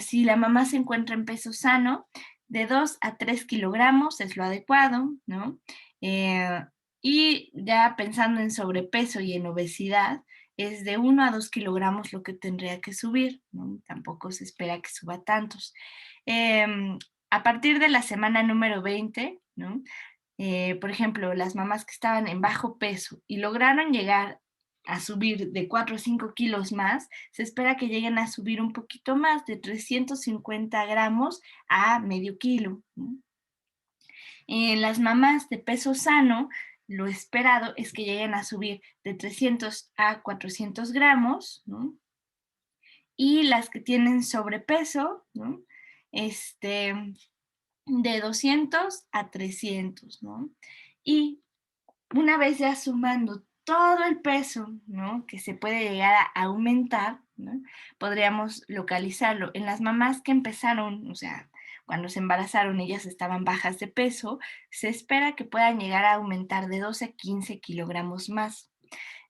Si la mamá se encuentra en peso sano, de 2 a 3 kilogramos es lo adecuado, ¿no? Eh, y ya pensando en sobrepeso y en obesidad, es de 1 a 2 kilogramos lo que tendría que subir, ¿no? Tampoco se espera que suba tantos. Em, a partir de la semana número 20, ¿no? Por ejemplo, las mamás que estaban en bajo peso y lograron llegar a subir de 4 a 5 kilos más, se espera que lleguen a subir un poquito más, de 350 gramos a medio kilo, ¿no? En las mamás de peso sano, lo esperado es que lleguen a subir de 300 a 400 gramos, ¿no? Y las que tienen sobrepeso, ¿no? Este, de 200 a 300, ¿no? Y una vez ya sumando todo el peso, ¿no? Que se puede llegar a aumentar, ¿no? Podríamos localizarlo. En las mamás que empezaron, o sea, cuando se embarazaron, ellas estaban bajas de peso, se espera que puedan llegar a aumentar de 12 a 15 kilogramos más.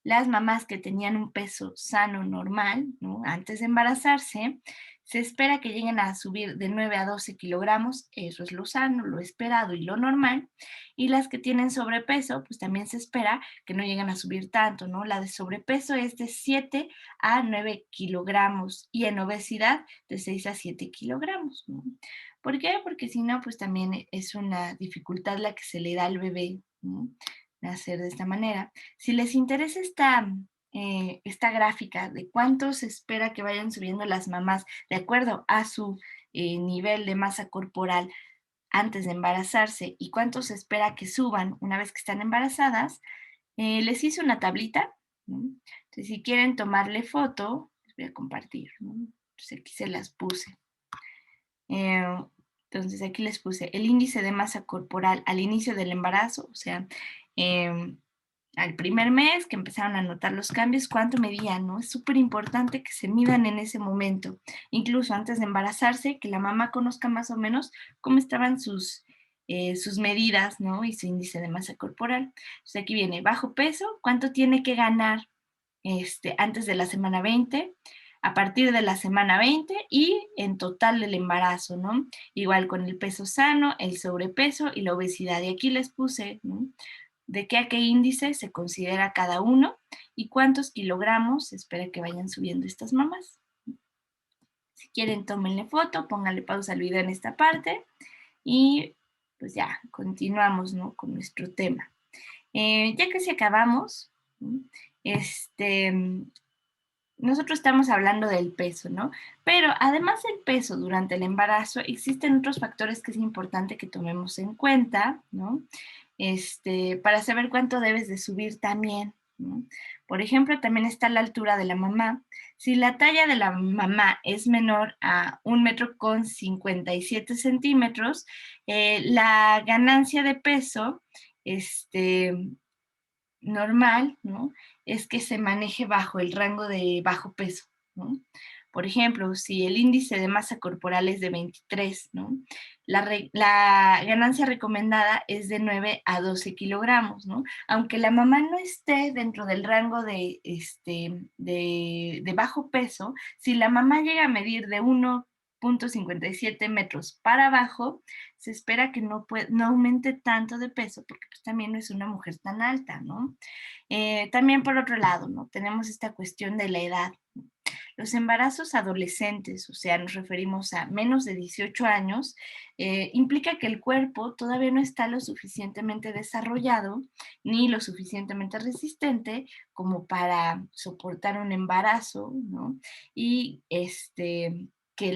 Las mamás que tenían un peso sano normal, ¿no? Antes de embarazarse, se espera que lleguen a subir de 9 a 12 kilogramos, eso es lo sano, lo esperado y lo normal. Y las que tienen sobrepeso, pues también se espera que no lleguen a subir tanto, ¿no? La de sobrepeso es de 7 a 9 kilogramos y en obesidad de 6 a 7 kilogramos, ¿no? ¿Por qué? Porque si no, pues también es una dificultad la que se le da al bebé, ¿no? Nacer de esta manera. Si les interesa esta gráfica de cuánto se espera que vayan subiendo las mamás de acuerdo a su nivel de masa corporal antes de embarazarse y cuánto se espera que suban una vez que están embarazadas, les hice una tablita, ¿no? Entonces, si quieren tomarle foto, les voy a compartir, ¿no? Entonces, aquí se las puse. Eh, entonces, aquí les puse el índice de masa corporal al inicio del embarazo, o sea, em, al primer mes que empezaron a notar los cambios, cuánto medían, ¿no? Es súper importante que se midan en ese momento, incluso antes de embarazarse, que la mamá conozca más o menos cómo estaban sus medidas, ¿no? Y su índice de masa corporal. Entonces aquí viene bajo peso, cuánto tiene que ganar antes de la semana 20, a partir de la semana 20 y en total del embarazo, ¿no? Igual con el peso sano, el sobrepeso y la obesidad. Y aquí les puse, ¿no? De qué a qué índice se considera cada uno y cuántos kilogramos se espera que vayan subiendo estas mamás. Si quieren, tómenle foto, pónganle pausa al video en esta parte y pues ya, continuamos, ¿no? Con nuestro tema. Ya casi acabamos, ¿no? este, nosotros estamos hablando del peso, ¿no? Pero además del peso durante el embarazo, existen otros factores que es importante que tomemos en cuenta, ¿no? Para saber cuánto debes de subir también, ¿no? Por ejemplo, también está la altura de la mamá. Si la talla de la mamá es menor a 1,57 m, la ganancia de peso, normal, ¿no? Es que se maneje bajo el rango de bajo peso, ¿no? Por ejemplo, si el índice de masa corporal es de 23, ¿no? La ganancia recomendada es de 9 a 12 kilogramos, ¿no? Aunque la mamá no esté dentro del rango de bajo peso, si la mamá llega a medir de 1,57 metros para abajo, se espera que no aumente tanto de peso porque pues, también no es una mujer tan alta, ¿no? También por otro lado, ¿no? Tenemos esta cuestión de la edad. Los embarazos adolescentes, o sea, nos referimos a menos de 18 años, implica que el cuerpo todavía no está lo suficientemente desarrollado ni lo suficientemente resistente como para soportar un embarazo, ¿no? Y que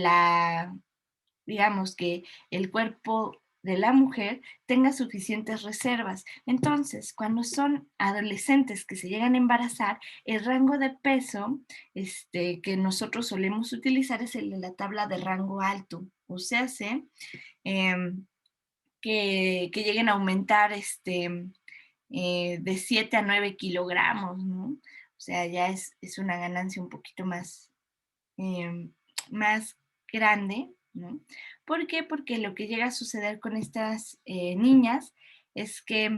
digamos que el cuerpo de la mujer tenga suficientes reservas. Entonces, cuando son adolescentes que se llegan a embarazar, el rango de peso que nosotros solemos utilizar es el de la tabla de rango alto, o sea, em, que lleguen a aumentar de 7 a 9 kilogramos, ¿no? O sea, ya es una ganancia un poquito em, más grande, ¿no? ¿Por qué? Porque lo que llega a suceder con estas niñas es que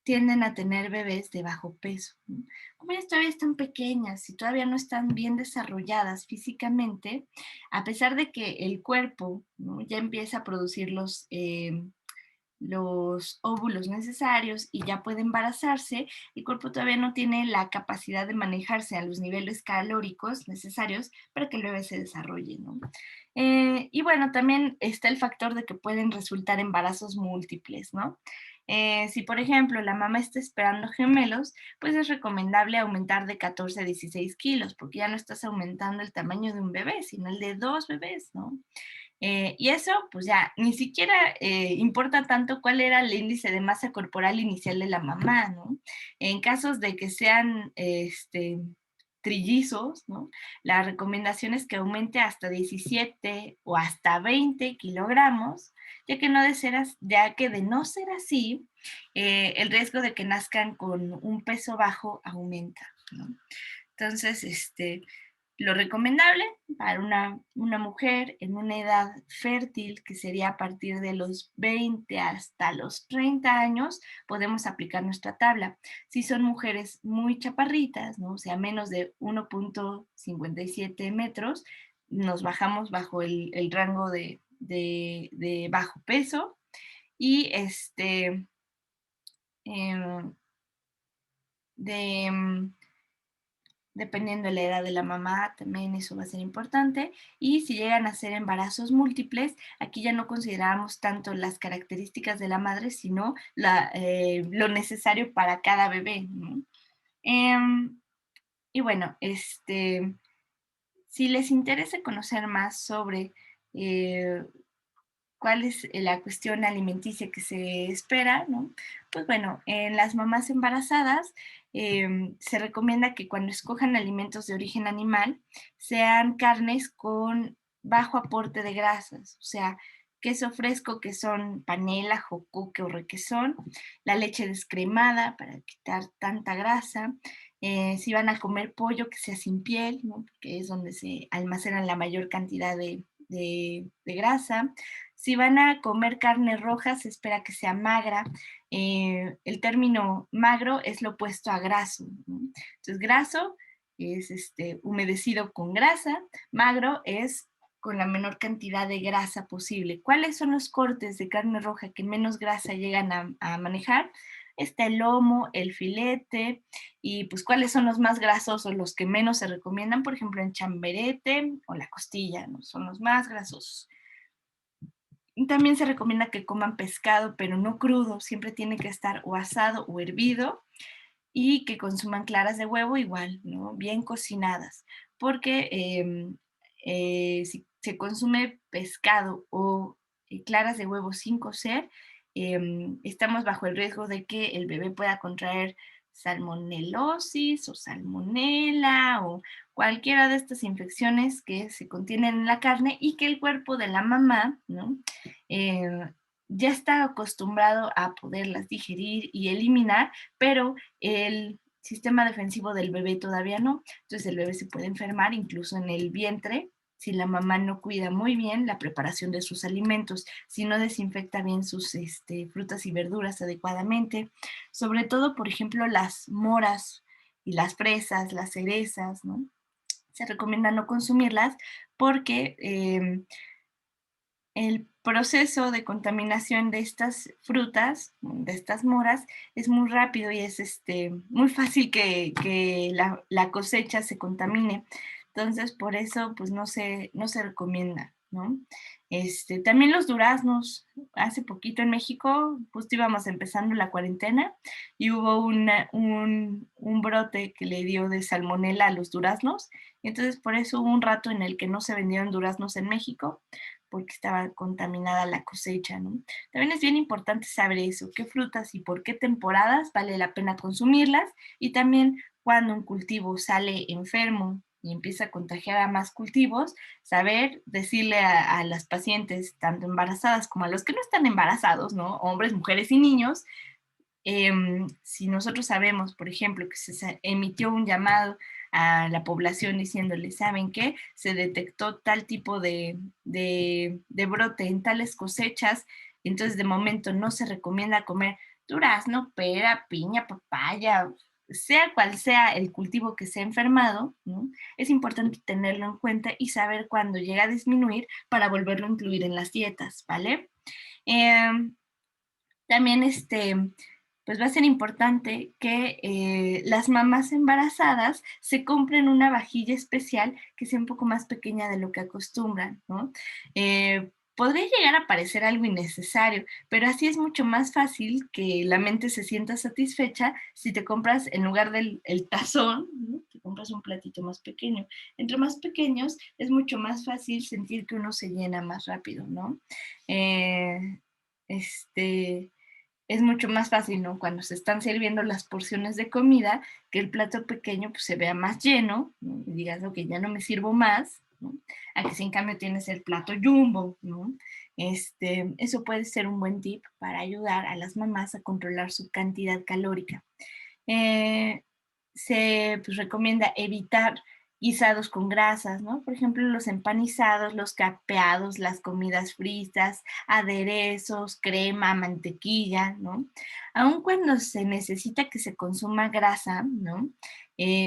tienden a tener bebés de bajo peso, ¿no? Como ellas todavía están pequeñas y todavía no están bien desarrolladas físicamente, a pesar de que el cuerpo, ¿no? Ya empieza a producir los óvulos necesarios y ya puede embarazarse, el cuerpo todavía no tiene la capacidad de manejarse a los niveles calóricos necesarios para que el bebé se desarrolle, ¿no? Y bueno, también está el factor de que pueden resultar embarazos múltiples, ¿no? Si, por ejemplo, la mamá está esperando gemelos, pues es recomendable aumentar de 14 a 16 kilos, porque ya no estás aumentando el tamaño de un bebé, sino el de dos bebés, ¿no? Y eso, pues ya, ni siquiera importa tanto cuál era el índice de masa corporal inicial de la mamá, ¿no? En casos de que sean trillizos, ¿no? La recomendación es que aumente hasta 17 o hasta 20 kilogramos, ya que de no ser así, el riesgo de que nazcan con un peso bajo aumenta, ¿no? Entonces, lo recomendable para una mujer en una edad fértil, que sería a partir de los 20 hasta los 30 años, podemos aplicar nuestra tabla. Si son mujeres muy chaparritas, ¿no? O sea, menos de 1,57 metros, nos bajamos bajo el rango de bajo peso y em, de dependiendo de la edad de la mamá, también eso va a ser importante. Y si llegan a ser embarazos múltiples, aquí ya no consideramos tanto las características de la madre, sino lo necesario para cada bebé, ¿no? Em, y bueno, si les interesa conocer más sobre eh, cuál es la cuestión alimenticia que se espera, ¿no? Pues bueno, en las mamás embarazadas se recomienda que cuando escojan alimentos de origen animal sean carnes con bajo aporte de grasas, o sea, queso fresco que son panela, jocoque o requesón, la leche descremada para quitar tanta grasa, si van a comer pollo que sea sin piel, ¿no? Porque es donde se almacena la mayor cantidad de grasa, si van a comer carne roja, se espera que sea magra. El término magro es lo opuesto a graso, ¿no? Entonces, graso es humedecido con grasa, magro es con la menor cantidad de grasa posible. ¿Cuáles son los cortes de carne roja que menos grasa llegan a manejar? Está el lomo, el filete, y pues cuáles son los más grasosos, los que menos se recomiendan, por ejemplo, el chamberete o la costilla, ¿no? Son los más grasosos. También se recomienda que coman pescado, pero no crudo, siempre tiene que estar o asado o hervido y que consuman claras de huevo igual, ¿no? Bien cocinadas, porque si se consume pescado o claras de huevo sin cocer, estamos bajo el riesgo de que el bebé pueda contraer salmonelosis o salmonela o cualquiera de estas infecciones que se contienen en la carne y que el cuerpo de la mamá, ¿no? Eh, ya está acostumbrado a poderlas digerir y eliminar, pero sistema defensivo del bebé todavía no, entonces el bebé se puede enfermar incluso en el vientre si la mamá no cuida muy bien la preparación de sus alimentos, si no desinfecta bien sus frutas y verduras adecuadamente, sobre todo, por ejemplo, las moras y las fresas, las cerezas, ¿no? Se recomienda no consumirlas porque el proceso de contaminación de estas frutas, de estas moras, es muy rápido y es muy fácil que la cosecha se contamine. Entonces, por eso, pues no se recomienda, ¿no? También los duraznos. Hace poquito en México, justo íbamos empezando la cuarentena y hubo un brote que le dio de salmonela a los duraznos. Entonces, por eso hubo un rato en el que no se vendieron duraznos en México porque estaba contaminada la cosecha, ¿no? También es bien importante saber eso, qué frutas y por qué temporadas vale la pena consumirlas y también cuando un cultivo sale enfermo y empieza a contagiar a más cultivos, saber decirle a las pacientes, tanto embarazadas como a los que no están embarazados, ¿no? Hombres, mujeres y niños, si nosotros sabemos, por ejemplo, que se emitió un llamado a la población diciéndole, ¿saben qué? Se detectó tal tipo de brote en tales cosechas, entonces de momento no se recomienda comer durazno, pera, piña, papaya, sea cual sea el cultivo que se ha enfermado, ¿no? Es importante tenerlo en cuenta y saber cuándo llega a disminuir para volverlo a incluir en las dietas, ¿vale? Eh, También pues va a ser importante que las mamás embarazadas se compren una vajilla especial que sea un poco más pequeña de lo que acostumbran, ¿no? Podría llegar a parecer algo innecesario, pero así es mucho más fácil que la mente se sienta satisfecha si te compras, en lugar del el tazón, ¿no? Te compras un platito más pequeño. Entre más pequeños es mucho más fácil sentir que uno se llena más rápido, ¿no? Eh, este, es mucho más fácil, ¿no? Cuando se están sirviendo las porciones de comida, que el plato pequeño pues, se vea más lleno, ¿no? Y digas, ok, ya no me sirvo más, ¿no? A que si en cambio tienes el plato jumbo, ¿no? Eso puede ser un buen tip para ayudar a las mamás a controlar su cantidad calórica. Eh, Se pues, recomienda evitar guisados con grasas, ¿no? Por ejemplo, los empanizados, los capeados, las comidas fritas, aderezos, crema, mantequilla, ¿no? Aun cuando se necesita que se consuma grasa, ¿no?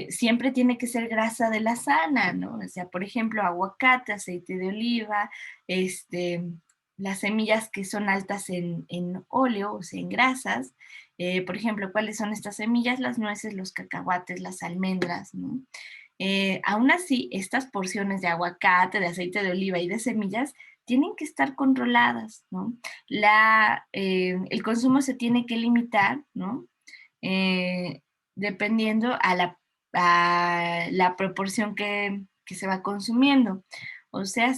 Siempre tiene que ser grasa de la sana, ¿no? O sea, por ejemplo, aguacate, aceite de oliva, este, las semillas que son altas en óleo, o sea, en grasas, por ejemplo, ¿cuáles son estas semillas? Las nueces, los cacahuates, las almendras, ¿no? Aún así, estas porciones de aguacate, de aceite de oliva y de semillas tienen que estar controladas, ¿no? El consumo se tiene que limitar, ¿no? Eh, Dependiendo a la proporción que se va consumiendo. O sea,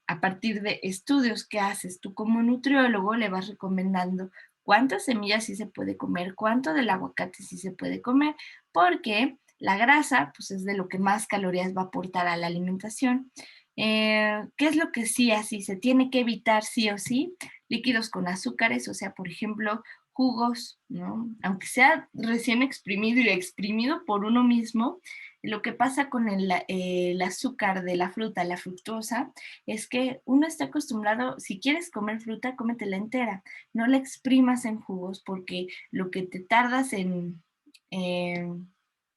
a partir de estudios que haces tú como nutriólogo, le vas recomendando cuántas semillas sí se puede comer, cuánto del aguacate sí se puede comer, porque la grasa, pues es de lo que más calorías va a aportar a la alimentación. ¿Qué es lo que sí así se tiene que evitar sí o sí? Líquidos con azúcares, o sea, por ejemplo, jugos, ¿no? Aunque sea recién exprimido y exprimido por uno mismo, lo que pasa con el azúcar de la fruta, la fructosa, es que uno está acostumbrado, si quieres comer fruta, cómetela entera, no la exprimas en jugos porque lo que te tardas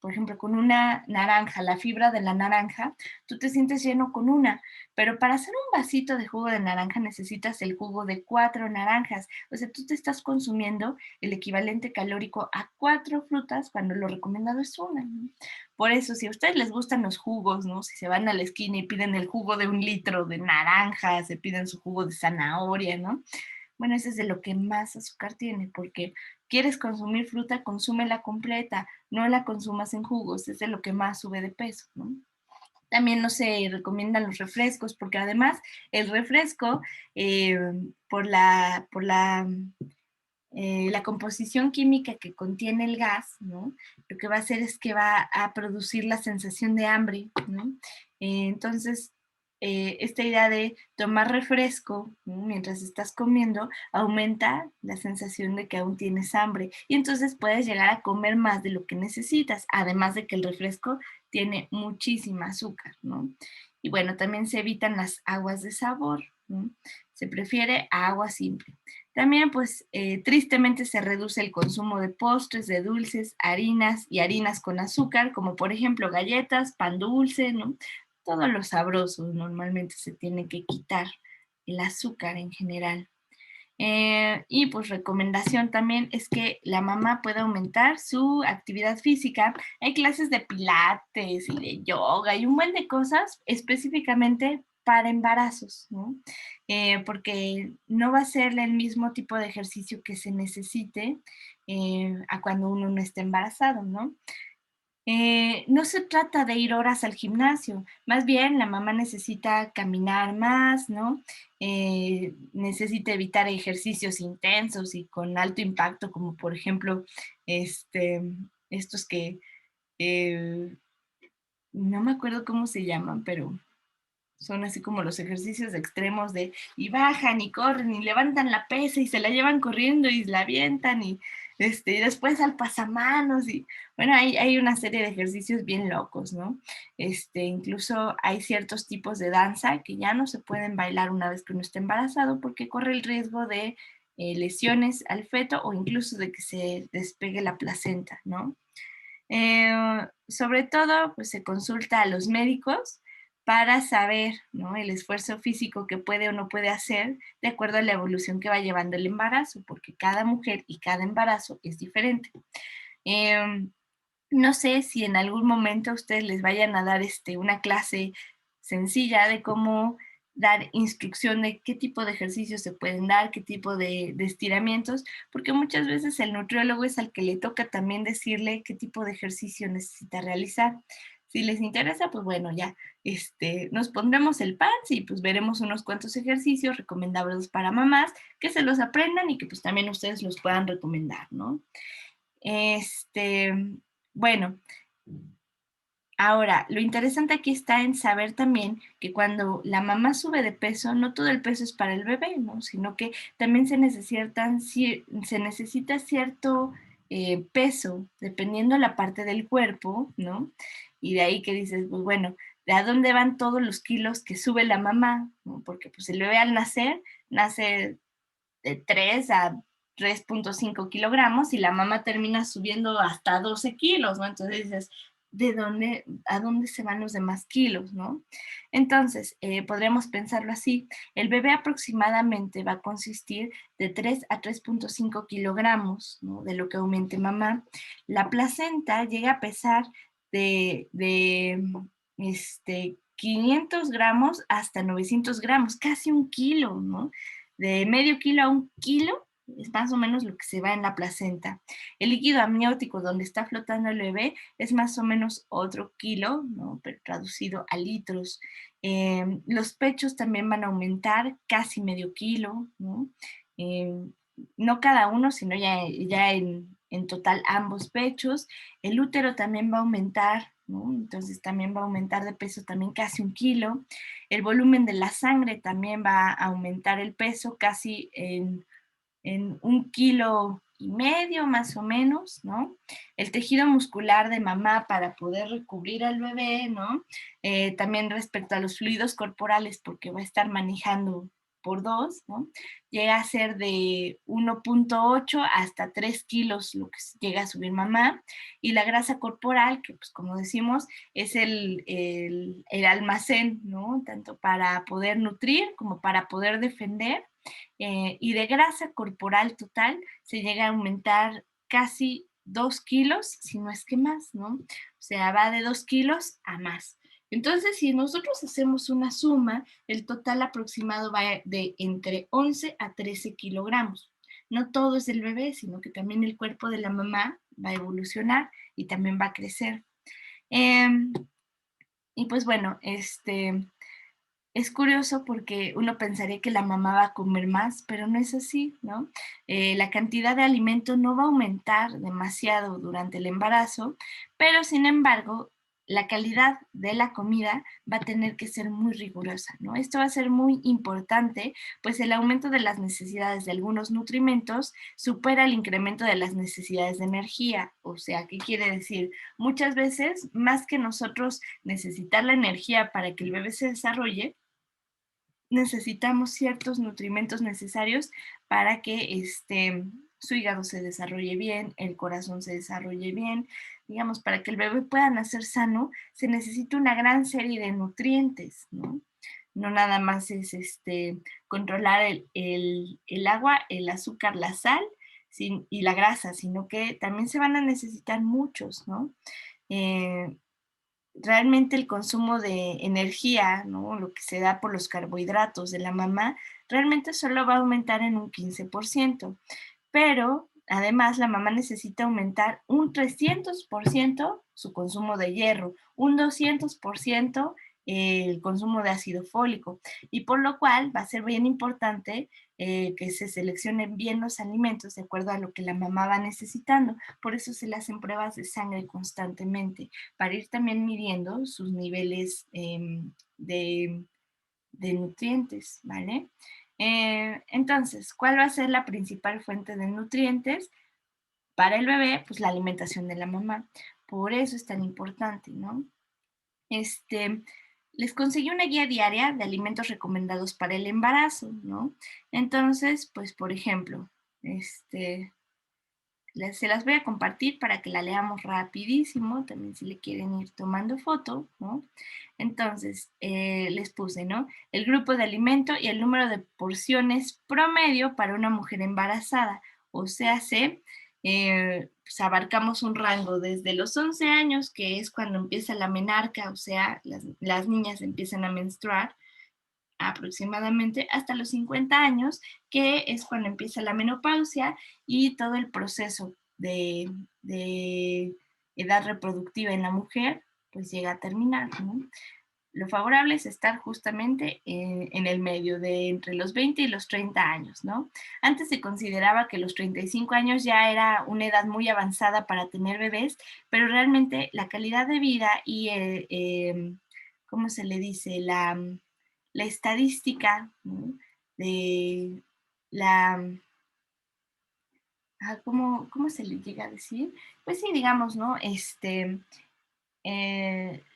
por ejemplo, con una naranja, la fibra de la naranja, tú te sientes lleno con una, pero para hacer un vasito de jugo de naranja necesitas el jugo de 4 naranjas, o sea, tú te estás consumiendo el equivalente calórico a 4 frutas cuando lo recomendado es una, ¿no? Por eso, si a ustedes les gustan los jugos, ¿no? Si se van a la esquina y piden el jugo de 1 litro de naranja, se piden su jugo de zanahoria, ¿no? Bueno, ese es de lo que más azúcar tiene, porque quieres consumir fruta, consúmela completa, no la consumas en jugos, es de lo que más sube de peso, ¿no? También no se recomiendan los refrescos, porque además el refresco, eh, por la composición química que contiene el gas, ¿no? Lo que va a hacer es que va a producir la sensación de hambre, ¿no? Entonces, esta idea de tomar refresco, ¿no? Mientras estás comiendo, aumenta la sensación de que aún tienes hambre y entonces puedes llegar a comer más de lo que necesitas, además de que el refresco tiene muchísima azúcar, ¿no? Y bueno, también se evitan las aguas de sabor, ¿no? Se prefiere agua simple. También, pues, tristemente se reduce el consumo de postres, de dulces, harinas y harinas con azúcar, como por ejemplo galletas, pan dulce, ¿no? Todo lo sabroso normalmente se tiene que quitar el azúcar en general. Y pues recomendación también es que la mamá pueda aumentar su actividad física. Hay clases de pilates y de yoga y un buen de cosas específicamente para embarazos, ¿no? Porque no va a ser el mismo tipo de ejercicio que se necesite a cuando uno no está embarazado, ¿no? No se trata de ir horas al gimnasio, más bien la mamá necesita caminar más, ¿no? Necesita evitar ejercicios intensos y con alto impacto, como por ejemplo, este, estos que eh, no me acuerdo cómo se llaman, pero son así como los ejercicios extremos de y bajan y corren y levantan la pesa y se la llevan corriendo y la avientan y después al pasamanos y bueno, hay una serie de ejercicios bien locos, ¿no? Incluso hay ciertos tipos de danza que ya no se pueden bailar una vez que uno está embarazado porque corre el riesgo de lesiones al feto o incluso de que se despegue la placenta, ¿no? Sobre todo, pues se consulta a los médicos para saber, ¿no? El esfuerzo físico que puede o no puede hacer de acuerdo a la evolución que va llevando el embarazo, porque cada mujer y cada embarazo es diferente. Em, no sé si en algún momento ustedes les vayan a dar una clase sencilla de cómo dar instrucción de qué tipo de ejercicios se pueden dar, qué tipo de estiramientos, porque muchas veces el nutriólogo es al que le toca también decirle qué tipo de ejercicio necesita realizar. Si les interesa, pues bueno, ya nos pondremos el pants y pues veremos unos cuantos ejercicios recomendables para mamás, que se los aprendan y que pues también ustedes los puedan recomendar, ¿no? Este, bueno, ahora, lo interesante aquí está en saber también que cuando la mamá sube de peso, no todo el peso es para el bebé, ¿no? Sino que también se necesita cierto peso, dependiendo la parte del cuerpo, ¿no? Y de ahí que dices, pues bueno, ¿de a dónde van todos los kilos que sube la mamá? ¿No? Porque pues el bebé al nacer, nace de 3 a 3,5 kilogramos y la mamá termina subiendo hasta 12 kilos, ¿no? Entonces dices, a dónde se van los demás kilos, ¿no? Entonces, podríamos pensarlo así, el bebé aproximadamente va a consistir de 3 a 3,5 kilogramos, ¿no? De lo que aumente mamá. La placenta llega a pesar de 500 gramos hasta 900 gramos, casi un kilo, ¿no? De medio kilo a un kilo es más o menos lo que se va en la placenta. El líquido amniótico donde está flotando el bebé es más o menos otro kilo, ¿no? Pero traducido a litros. Los pechos también van a aumentar casi medio kilo, ¿no? Eh, no cada uno, sino ya en total ambos pechos. El útero también va a aumentar, ¿no? Entonces también va a aumentar de peso también casi un kilo. El volumen de la sangre también va a aumentar el peso casi en 1,5 kilos más o menos, ¿no? El tejido muscular de mamá para poder recubrir al bebé, ¿no? También respecto a los fluidos corporales, porque va a estar manejando por dos, ¿no? Llega a ser de 1,8 hasta 3 kilos lo que llega a subir mamá. Y la grasa corporal, que pues como decimos, es el almacén, ¿no? Tanto para poder nutrir como para poder defender y de grasa corporal total se llega a aumentar casi 2 kilos, si no es que más, ¿no? O sea, va de 2 kilos a más. Entonces, si nosotros hacemos una suma, el total aproximado va de entre 11 a 13 kilogramos. No todo es del bebé, sino que también el cuerpo de la mamá va a evolucionar y también va a crecer. Eh, y pues bueno, es curioso porque uno pensaría que la mamá va a comer más, pero no es así, ¿no? La cantidad de alimento no va a aumentar demasiado durante el embarazo, pero sin embargo, la calidad de la comida va a tener que ser muy rigurosa, ¿no? Esto va a ser muy importante, pues el aumento de las necesidades de algunos nutrimentos supera el incremento de las necesidades de energía. O sea, ¿qué quiere decir? Muchas veces, más que nosotros necesitar la energía para que el bebé se desarrolle, necesitamos ciertos nutrimentos necesarios para que su hígado se desarrolle bien, el corazón se desarrolle bien. Digamos, para que el bebé pueda nacer sano, se necesita una gran serie de nutrientes, ¿no? No nada más es controlar el agua, el azúcar, la sal y la grasa, sino que también se van a necesitar muchos, ¿no? Eh, Realmente el consumo de energía, ¿no? Lo que se da por los carbohidratos de la mamá, realmente solo va a aumentar en un 15%, pero además la mamá necesita aumentar un 300% su consumo de hierro, un 200% el consumo de ácido fólico, y por lo cual va a ser bien importante que se seleccionen bien los alimentos de acuerdo a lo que la mamá va necesitando. Por eso se le hacen pruebas de sangre constantemente, para ir también midiendo sus niveles de, de nutrientes, ¿vale? Entonces, ¿cuál va a ser la principal fuente de nutrientes para el bebé? Pues la alimentación de la mamá. Por eso es tan importante, ¿no? Les conseguí una guía diaria de alimentos recomendados para el embarazo, ¿no? Entonces, pues, por ejemplo, se las voy a compartir para que la leamos rapidísimo, también si le quieren ir tomando foto, ¿no? Entonces, les puse, ¿no? El grupo de alimento y el número de porciones promedio para una mujer embarazada. O sea, pues abarcamos un rango desde los 11 años, que es cuando empieza la menarca, o sea, las niñas empiezan a menstruar, aproximadamente hasta los 50 años, que es cuando empieza la menopausia y todo el proceso de edad reproductiva en la mujer, pues llega a terminar, ¿no? Lo favorable es estar justamente en el medio de entre los 20 y los 30 años, ¿no? Antes se consideraba que los 35 años ya era una edad muy avanzada para tener bebés, pero realmente la calidad de vida y, ¿cómo se le dice? La estadística, ¿no? De la, ¿cómo se le llega a decir? Pues sí, digamos, ¿no?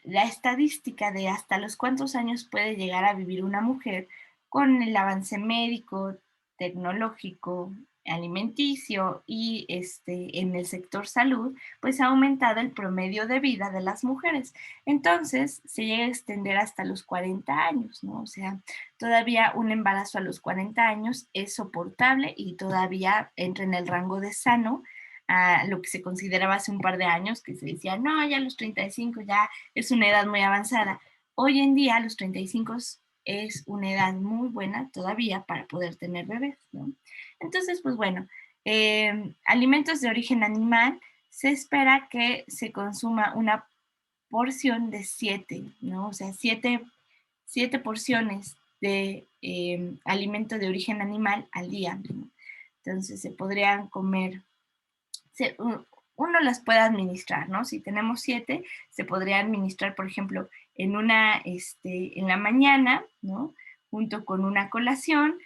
La estadística de hasta los cuántos años puede llegar a vivir una mujer con el avance médico, tecnológico, alimenticio y en el sector salud, pues ha aumentado el promedio de vida de las mujeres. Entonces, se llega a extender hasta los 40 años, ¿no? O sea, todavía un embarazo a los 40 años es soportable y todavía entra en el rango de sano, a lo que se consideraba hace un par de años, que se decía, no, ya a los 35 ya es una edad muy avanzada. Hoy en día los 35 es una edad muy buena todavía para poder tener bebés, ¿no? Entonces, pues bueno, alimentos de origen animal, se espera que se consuma una porción de 7, ¿no? O sea, 7 porciones de alimento de origen animal al día, ¿no? Entonces, se podrían comer uno las puede administrar, ¿no? Si tenemos 7, se podría administrar, por ejemplo, en la mañana, ¿no? Junto con una colación,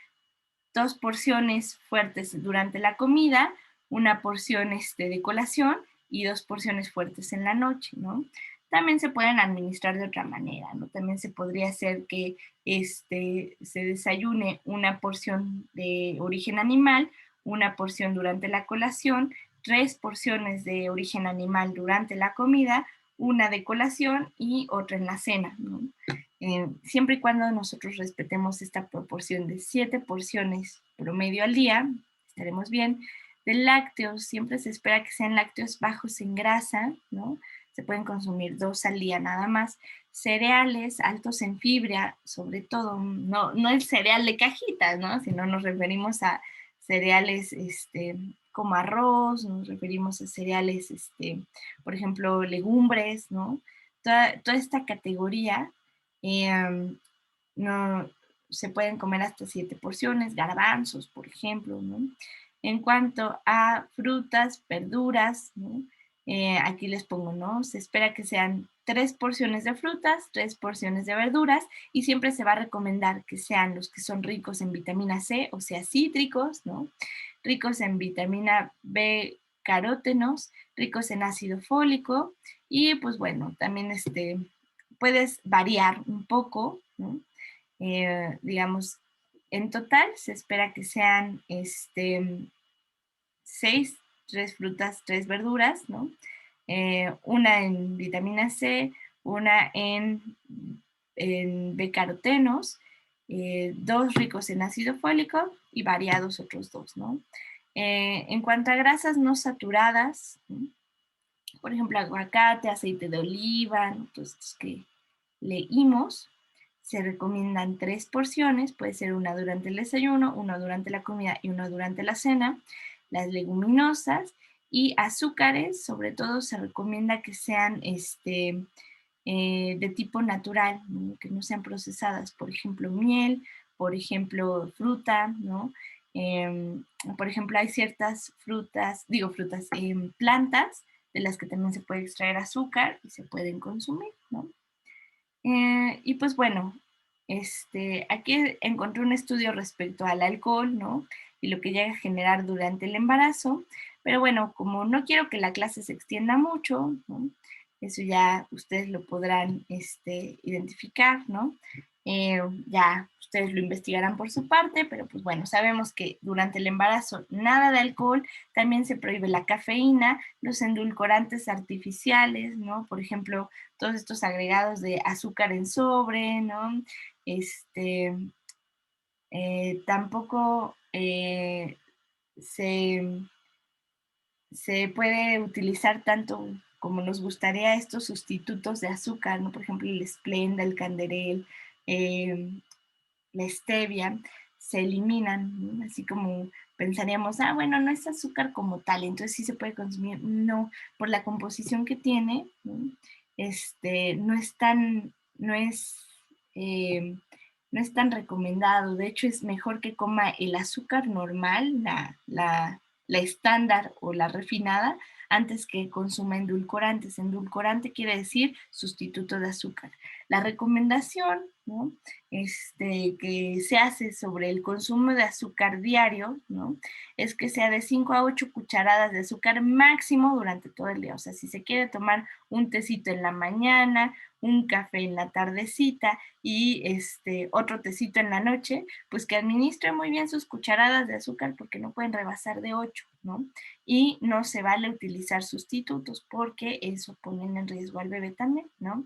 2 porciones fuertes durante la comida, una porción de colación y 2 porciones fuertes en la noche, ¿no? También se pueden administrar de otra manera, ¿no? También se podría hacer que se desayune una porción de origen animal, una porción durante la colación, 3 porciones de origen animal durante la comida, una de colación y otra en la cena, ¿no? Siempre y cuando nosotros respetemos esta proporción de 7 porciones promedio al día, estaremos bien. De lácteos, siempre se espera que sean lácteos bajos en grasa, ¿no? Se pueden consumir 2 al día nada más. Cereales altos en fibra, sobre todo, no el cereal de cajita, ¿no? Sino nos referimos a cereales como arroz, nos referimos a cereales, por ejemplo, legumbres, ¿no? Toda esta categoría no, se pueden comer hasta 7 porciones, garbanzos, por ejemplo, ¿no? En cuanto a frutas, verduras, ¿no? Aquí les pongo, ¿no? Se espera que sean 3 porciones de frutas, 3 porciones de verduras y siempre se va a recomendar que sean los que son ricos en vitamina C, o sea, cítricos, ¿no? Ricos en vitamina B, carótenos, ricos en ácido fólico y pues bueno, también puedes variar un poco, ¿no? Digamos, en total se espera que sean 6, 3 frutas, 3 verduras, ¿no? Una en vitamina C, una en beta-carotenos, 2 ricos en ácido fólico y variados otros 2, ¿no? En cuanto a grasas no saturadas, ¿no? Por ejemplo, aguacate, aceite de oliva, ¿no? Todos estos que leímos, se recomiendan 3 porciones, puede ser una durante el desayuno, una durante la comida y una durante la cena. Las leguminosas y azúcares, sobre todo se recomienda que sean de tipo natural, ¿no? Que no sean procesadas, por ejemplo, miel, por ejemplo, fruta, ¿no? Por ejemplo, hay ciertas frutas, plantas de las que también se puede extraer azúcar y se pueden consumir, ¿no? Y pues bueno, aquí encontré un estudio respecto al alcohol, ¿no? Y lo que llega a generar durante el embarazo. Pero bueno, como no quiero que la clase se extienda mucho, ¿no? Eso ya ustedes lo podrán identificar, ¿no? Ya ustedes lo investigarán por su parte, pero pues bueno, sabemos que durante el embarazo nada de alcohol, también se prohíbe la cafeína, los endulcorantes artificiales, ¿no? Por ejemplo, todos estos agregados de azúcar en sobre, ¿no? Este, Tampoco se, se puede utilizar tanto como nos gustaría estos sustitutos de azúcar, ¿no? Por ejemplo, el Splenda, el Canderel, eh, la stevia, se eliminan, ¿no? Así como pensaríamos, ah, bueno, no es azúcar como tal, entonces sí se puede consumir. No, por la composición que tiene, ¿no? No es tan, no es, eh, no es tan recomendado. De hecho, es mejor que coma el azúcar normal, la estándar o la refinada, antes que consuma endulcorantes. Endulcorante quiere decir sustituto de azúcar. La recomendación, ¿no? Que se hace sobre el consumo de azúcar diario, ¿no? Es que sea de 5 a 8 cucharadas de azúcar máximo durante todo el día. O sea, si se quiere tomar un tecito en la mañana, un café en la tardecita y otro tecito en la noche, pues que administre muy bien sus cucharadas de azúcar porque no pueden rebasar de 8, ¿no? Y no se vale utilizar sustitutos porque eso pone en riesgo al bebé también, ¿no?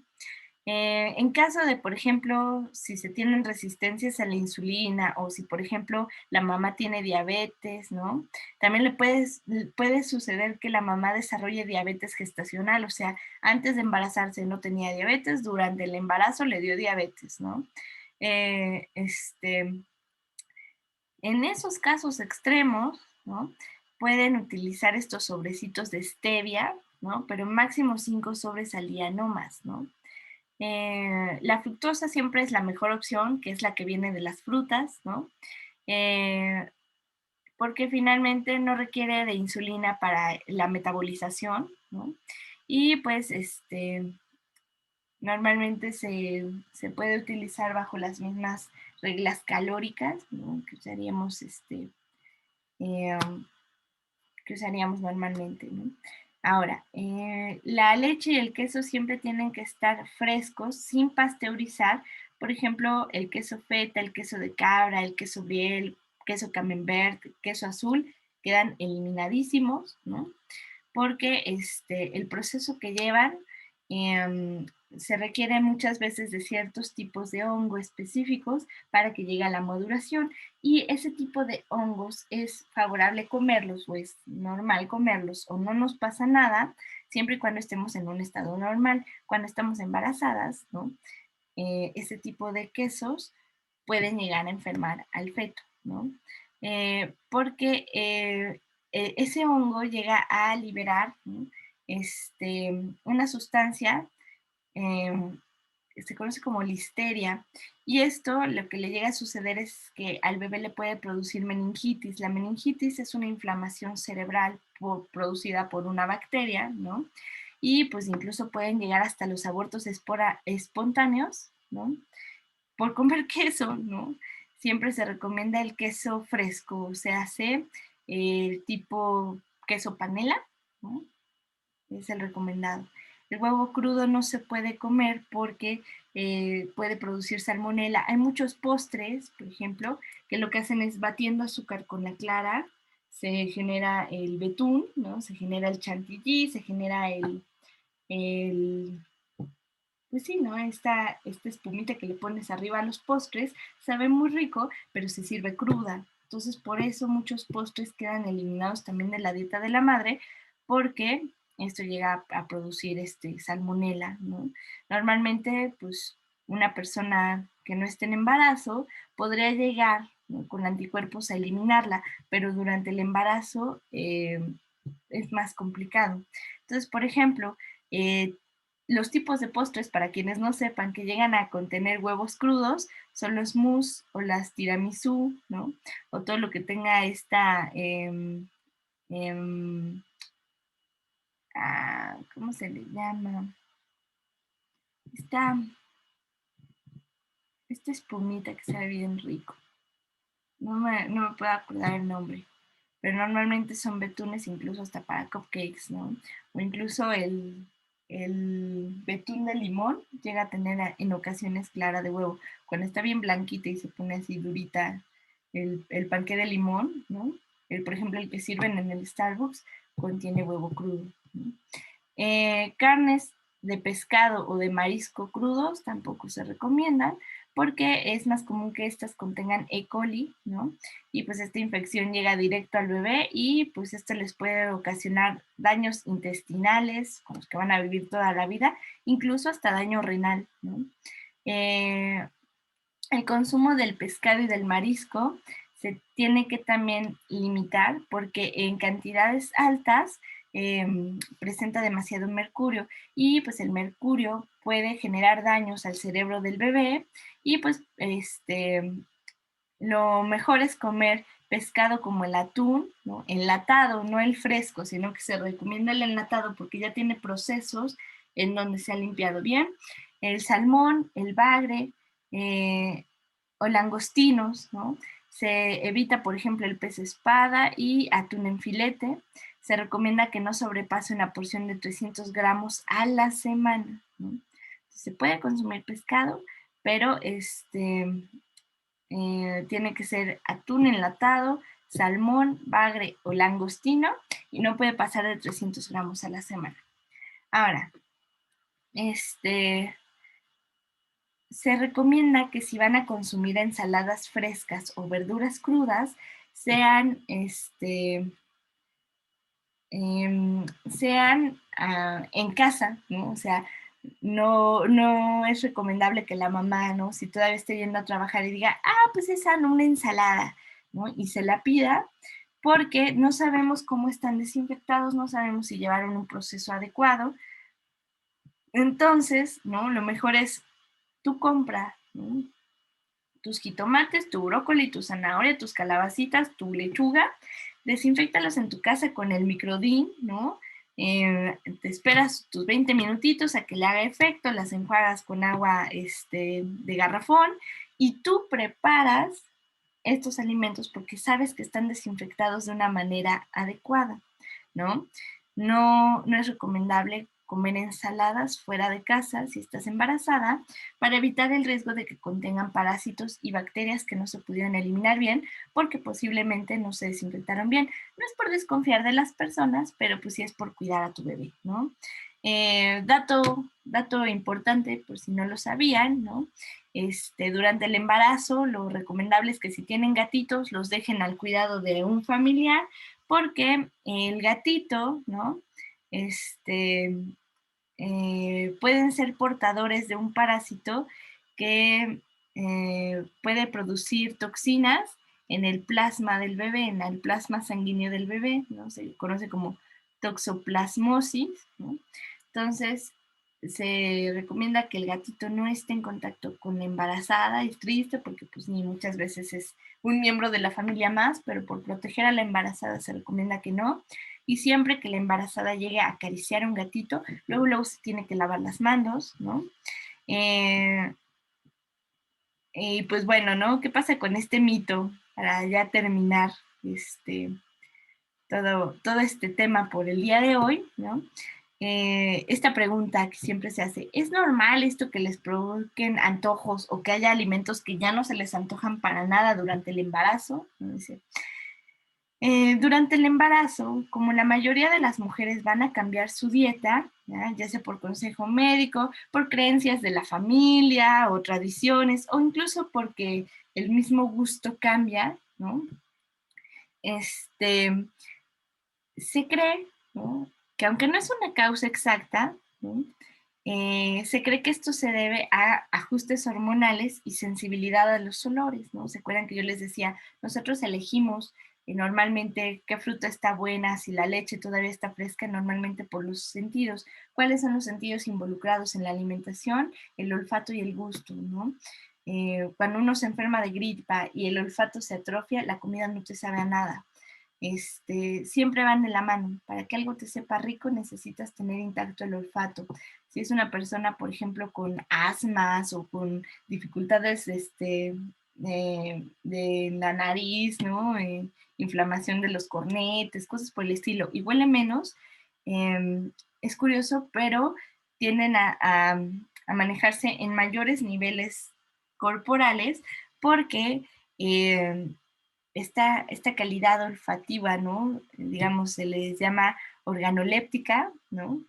En caso de, por ejemplo, si se tienen resistencias a la insulina o si, por ejemplo, la mamá tiene diabetes, ¿no? También puede suceder que la mamá desarrolle diabetes gestacional, o sea, antes de embarazarse no tenía diabetes, durante el embarazo le dio diabetes, ¿no? Eh, este, en esos casos extremos, ¿no? Pueden utilizar estos sobrecitos de stevia, ¿no? Pero máximo 5 sobres al día, no más, ¿no? La fructosa siempre es la mejor opción, que es la que viene de las frutas, ¿no? Eh, Porque finalmente no requiere de insulina para la metabolización, ¿no? Y pues normalmente se puede utilizar bajo las mismas reglas calóricas, ¿no? Eh, que usaríamos normalmente, ¿no? Ahora, la leche y el queso siempre tienen que estar frescos, sin pasteurizar. Por ejemplo, el queso feta, el queso de cabra, el queso brie, queso camembert, queso azul, quedan eliminadísimos, ¿no? Porque el proceso que llevan eh, se requiere muchas veces de ciertos tipos de hongo específicos para que llegue a la maduración y ese tipo de hongos es favorable comerlos o es normal comerlos o no nos pasa nada siempre y cuando estemos en un estado normal. Cuando estamos embarazadas, ¿no? Ese tipo de quesos pueden llegar a enfermar al feto, ¿no? Porque ese hongo llega a liberar, ¿no? Una sustancia eh, se conoce como listeria, y esto lo que le llega a suceder es que al bebé le puede producir meningitis. La meningitis es una inflamación cerebral producida por una bacteria, ¿no? Y pues incluso pueden llegar hasta los abortos espontáneos, ¿no? Por comer queso, ¿no? Siempre se recomienda el queso fresco, se hace tipo queso panela, ¿no? Es el recomendado. El huevo crudo no se puede comer porque puede producir salmonela. Hay muchos postres, por ejemplo, que lo que hacen es batiendo azúcar con la clara, se genera el betún, ¿no? Se genera el chantilly, se genera el pues sí, ¿no? Esta espumita que le pones arriba a los postres sabe muy rico, pero se sirve cruda. Entonces, por eso muchos postres quedan eliminados también de la dieta de la madre, porque esto llega a producir salmonela, ¿no? Normalmente, pues, una persona que no esté en embarazo podría llegar, ¿no?, con anticuerpos a eliminarla, pero durante el embarazo es más complicado. Entonces, por ejemplo, los tipos de postres, para quienes no sepan, que llegan a contener huevos crudos, son los mousse o las tiramisú, ¿no? O todo lo que tenga ¿cómo se le llama? Esta, esta espumita que sabe bien rico. No me puedo acordar el nombre, pero normalmente son betunes incluso hasta para cupcakes, ¿no? O incluso el betún de limón llega a tener en ocasiones clara de huevo. Cuando está bien blanquita y se pone así durita el panqué de limón, ¿no? Por ejemplo, el que sirven en el Starbucks contiene huevo crudo, ¿no? Carnes de pescado o de marisco crudos tampoco se recomiendan porque es más común que estas contengan E. coli, ¿no? Y pues esta infección llega directo al bebé y pues esto les puede ocasionar daños intestinales con los que van a vivir toda la vida, incluso hasta daño renal, ¿no? Eh, el consumo del pescado y del marisco se tiene que también limitar porque en cantidades altas presenta demasiado mercurio y pues el mercurio puede generar daños al cerebro del bebé y pues lo mejor es comer pescado como el atún, ¿no? Enlatado, no el fresco, sino que se recomienda el enlatado porque ya tiene procesos en donde se ha limpiado bien. El salmón, el bagre o langostinos, ¿no? Se evita, por ejemplo, el pez espada y atún en filete. Se recomienda que no sobrepase una porción de 300 gramos a la semana, ¿no? Se puede consumir pescado, pero tiene que ser atún enlatado, salmón, bagre o langostino y no puede pasar de 300 gramos a la semana. Ahora, se recomienda que si van a consumir ensaladas frescas o verduras crudas, sean, en casa, ¿no? O sea, no es recomendable que la mamá, ¿no? Si todavía esté yendo a trabajar y diga, pues esa no, una ensalada, ¿no? Y se la pida, porque no sabemos cómo están desinfectados, no sabemos si llevaron un proceso adecuado. Entonces, ¿no? Lo mejor es tú compra, ¿no?, tus jitomates, tu brócoli, tu zanahoria, tus calabacitas, tu lechuga, desinféctalos en tu casa con el microdín, ¿no? Te esperas tus 20 minutitos a que le haga efecto, las enjuagas con agua de garrafón y tú preparas estos alimentos porque sabes que están desinfectados de una manera adecuada, ¿no? No es recomendable comer ensaladas fuera de casa si estás embarazada para evitar el riesgo de que contengan parásitos y bacterias que no se pudieron eliminar bien porque posiblemente no se desinfectaron bien. No es por desconfiar de las personas, pero pues sí es por cuidar a tu bebé, ¿no? Dato importante, por si no lo sabían, ¿no? Durante el embarazo, lo recomendable es que si tienen gatitos, los dejen al cuidado de un familiar, porque el gatito, ¿no? Pueden ser portadores de un parásito que puede producir toxinas en el plasma del bebé, en el plasma sanguíneo del bebé, ¿no? Se conoce como toxoplasmosis, ¿no? Entonces, se recomienda que el gatito no esté en contacto con la embarazada. Es triste porque pues ni muchas veces es un miembro de la familia más, pero por proteger a la embarazada se recomienda que no. Y siempre que la embarazada llegue a acariciar a un gatito, luego se tiene que lavar las manos, ¿no? Eh, y pues bueno, ¿no? ¿Qué pasa con este mito? Para ya terminar este, todo este tema por el día de hoy, ¿no? Esta pregunta que siempre se hace, ¿es normal esto que les provoquen antojos o que haya alimentos que ya no se les antojan para nada durante el embarazo? Dice, durante el embarazo, como la mayoría de las mujeres van a cambiar su dieta, ya sea por consejo médico, por creencias de la familia o tradiciones, o incluso porque el mismo gusto cambia, ¿no? Este, se cree, ¿no?, que aunque no es una causa exacta, ¿no?, se cree que esto se debe a ajustes hormonales y sensibilidad a los olores, ¿no? ¿Se acuerdan que yo les decía? Nosotros elegimos normalmente qué fruta está buena, si la leche todavía está fresca, normalmente por los sentidos. ¿Cuáles son los sentidos involucrados en la alimentación? El olfato y el gusto, ¿no? Cuando uno se enferma de gripa y el olfato se atrofia, la comida no te sabe a nada. Siempre van de la mano. Para que algo te sepa rico necesitas tener intacto el olfato. Si es una persona, por ejemplo, con asmas o con dificultades de la nariz, ¿no? Inflamación de los cornetes, cosas por el estilo, y huele menos, es curioso, pero tienden a manejarse en mayores niveles corporales porque esta calidad olfativa, ¿no? Digamos, se les llama organoléptica, ¿no?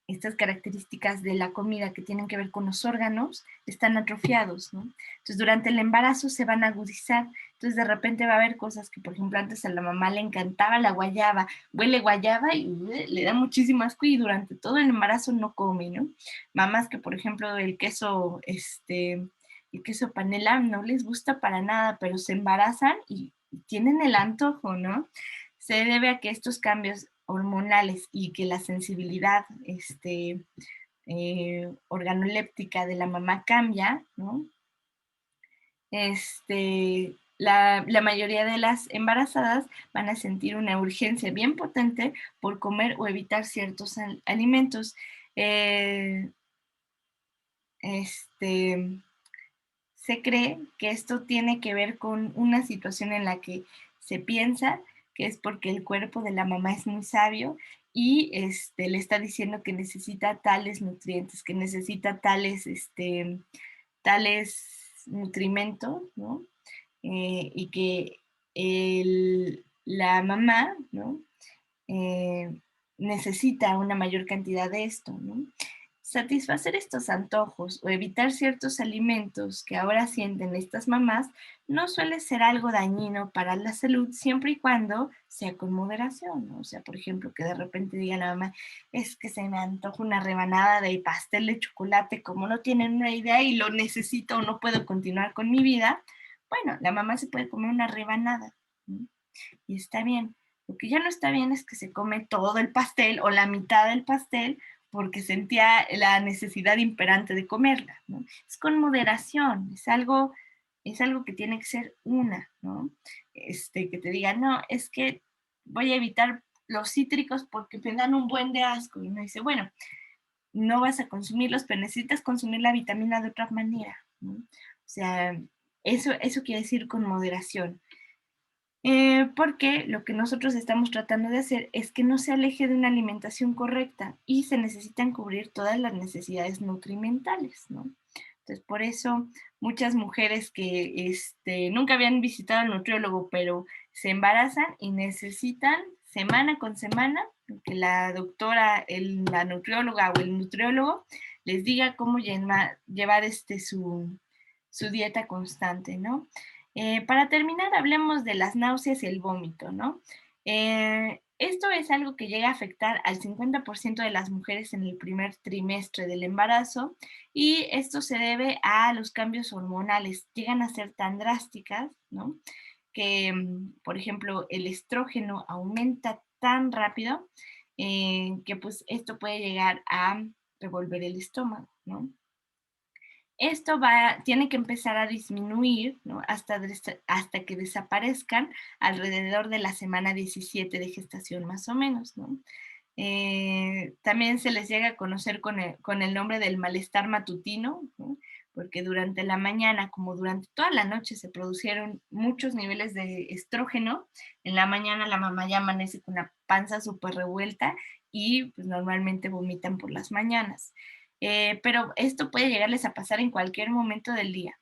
Estas características de la comida que tienen que ver con los órganos están atrofiados, ¿no? Entonces, durante el embarazo se van a agudizar. Entonces, de repente va a haber cosas que, por ejemplo, antes a la mamá le encantaba la guayaba, huele guayaba y le da muchísimo asco y durante todo el embarazo no come, ¿no? Mamás que, por ejemplo, el queso panela no les gusta para nada, pero se embarazan y tienen el antojo, ¿no? Se debe a que estos cambios hormonales y que la sensibilidad organoléptica de la mamá cambia, ¿no? La mayoría de las embarazadas van a sentir una urgencia bien potente por comer o evitar ciertos alimentos. Eh, este, Se cree que esto tiene que ver con una situación en la que se piensa que es porque el cuerpo de la mamá es muy sabio y le está diciendo que necesita tales nutrientes, que necesita tales nutrimentos, ¿no? Y que la mamá, ¿no? Eh, necesita una mayor cantidad de esto, ¿no? Satisfacer estos antojos o evitar ciertos alimentos que ahora sienten estas mamás no suele ser algo dañino para la salud siempre y cuando sea con moderación, ¿no? O sea, por ejemplo, que de repente diga la mamá, es que se me antoja una rebanada de pastel de chocolate, como no tienen una idea y lo necesito o no puedo continuar con mi vida. Bueno, la mamá se puede comer una rebanada, ¿no? Y está bien. Lo que ya no está bien es que se come todo el pastel o la mitad del pastel porque sentía la necesidad imperante de comerla, ¿no? Es con moderación, es algo que tiene que ser una, ¿no? Que te diga, no, es que voy a evitar los cítricos porque me dan un buen de asco. Y uno dice, bueno, no vas a consumirlos, pero necesitas consumir la vitamina de otra manera, ¿no? O sea, eso quiere decir con moderación. Porque lo que nosotros estamos tratando de hacer es que no se aleje de una alimentación correcta y se necesitan cubrir todas las necesidades nutrimentales, ¿no? Entonces, por eso muchas mujeres que nunca habían visitado al nutriólogo, pero se embarazan y necesitan semana con semana que la doctora, la nutrióloga o el nutriólogo les diga cómo llevar su dieta constante, ¿no? Para terminar, hablemos de las náuseas y el vómito, ¿no? Esto es algo que llega a afectar al 50% de las mujeres en el primer trimestre del embarazo y esto se debe a los cambios hormonales. Llegan a ser tan drásticas, ¿no? Que, por ejemplo, el estrógeno aumenta tan rápido que pues esto puede llegar a revolver el estómago, ¿no? Esto tiene que empezar a disminuir, ¿no? Hasta que desaparezcan alrededor de la semana 17 de gestación, más o menos, ¿no? También se les llega a conocer con el nombre del malestar matutino, ¿no? Porque durante la mañana, como durante toda la noche, se producieron muchos niveles de estrógeno. En la mañana la mamá ya amanece con la panza súper revuelta y pues normalmente vomitan por las mañanas. Pero esto puede llegarles a pasar en cualquier momento del día.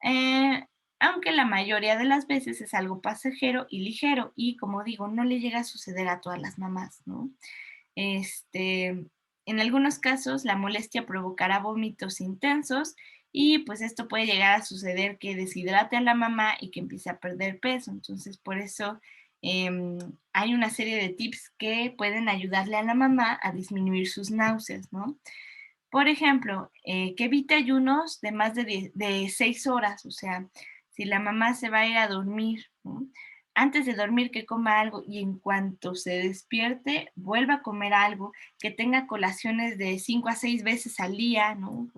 Eh, Aunque la mayoría de las veces es algo pasajero y ligero y como digo, no le llega a suceder a todas las mamás, ¿no? En algunos casos la molestia provocará vómitos intensos y pues esto puede llegar a suceder que deshidrate a la mamá y que empiece a perder peso. Entonces por eso hay una serie de tips que pueden ayudarle a la mamá a disminuir sus náuseas, ¿no? Por ejemplo, que evite ayunos de más de 6 horas, o sea, si la mamá se va a ir a dormir, ¿no? Antes de dormir que coma algo y en cuanto se despierte, vuelva a comer algo, que tenga colaciones de 5 a 6 veces al día, ¿no?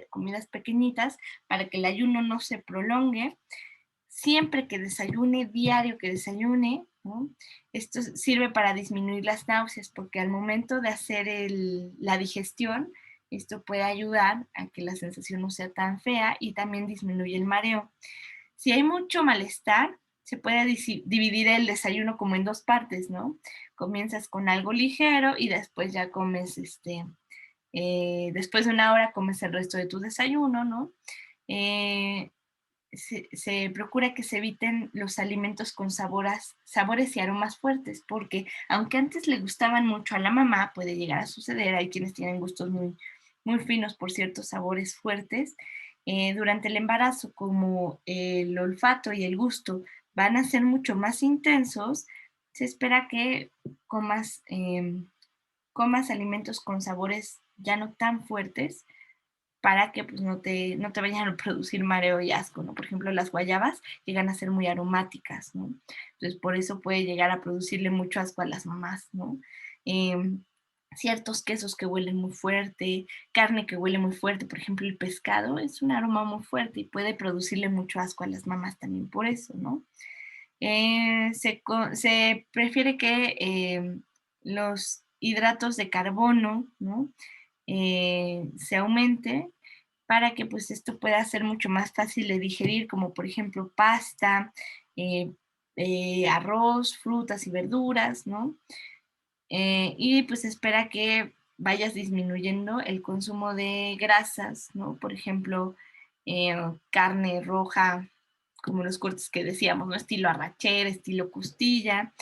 Comidas pequeñitas para que el ayuno no se prolongue. Siempre que desayune, diario que desayune, ¿no? Esto sirve para disminuir las náuseas porque al momento de hacer la digestión, esto puede ayudar a que la sensación no sea tan fea y también disminuye el mareo. Si hay mucho malestar, se puede dividir el desayuno como en dos partes, ¿no? Comienzas con algo ligero y después ya comes, después de una hora comes el resto de tu desayuno, ¿no? Eh, se procura que se eviten los alimentos con sabores y aromas fuertes, porque aunque antes le gustaban mucho a la mamá, puede llegar a suceder, hay quienes tienen gustos muy, muy finos por ciertos sabores fuertes, durante el embarazo, como el olfato y el gusto van a ser mucho más intensos, se espera que comas, comas alimentos con sabores ya no tan fuertes para que pues, no te vayan a producir mareo y asco, ¿no? Por ejemplo, las guayabas llegan a ser muy aromáticas, ¿no? Entonces, por eso puede llegar a producirle mucho asco a las mamás, ¿no? Eh, Ciertos quesos que huelen muy fuerte, carne que huele muy fuerte, por ejemplo, el pescado es un aroma muy fuerte y puede producirle mucho asco a las mamás también por eso, ¿no? Se prefiere que los hidratos de carbono, ¿no? Se aumente para que pues esto pueda ser mucho más fácil de digerir, como por ejemplo pasta, eh, arroz, frutas y verduras, ¿no? Y pues espera que vayas disminuyendo el consumo de grasas, ¿no? Por ejemplo, carne roja, como los cortes que decíamos, ¿no? Estilo arrachera, estilo costilla,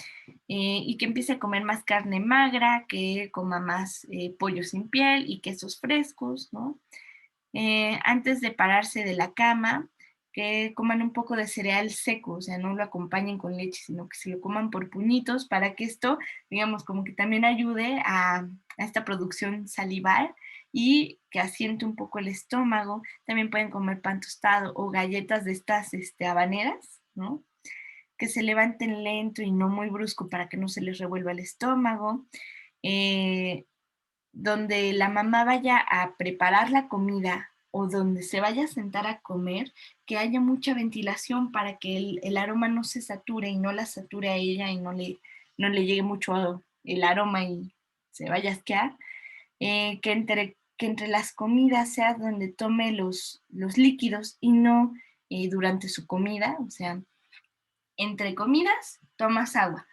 y que empiece a comer más carne magra, que coma más pollo sin piel y quesos frescos, ¿no? Antes de pararse de la cama, que coman un poco de cereal seco, o sea, no lo acompañen con leche, sino que se lo coman por puñitos para que esto, digamos, como que también ayude a esta producción salival y que asiente un poco el estómago. También pueden comer pan tostado o galletas de estas habaneras, ¿no? Que se levanten lento y no muy brusco para que no se les revuelva el estómago. Eh, Donde la mamá vaya a preparar la comida o donde se vaya a sentar a comer, que haya mucha ventilación para que el aroma no se sature y no la sature a ella y no le llegue mucho el aroma y se vaya a asquear. Que entre las comidas sea donde tome los líquidos y no durante su comida, o sea, entre comidas tomas agua,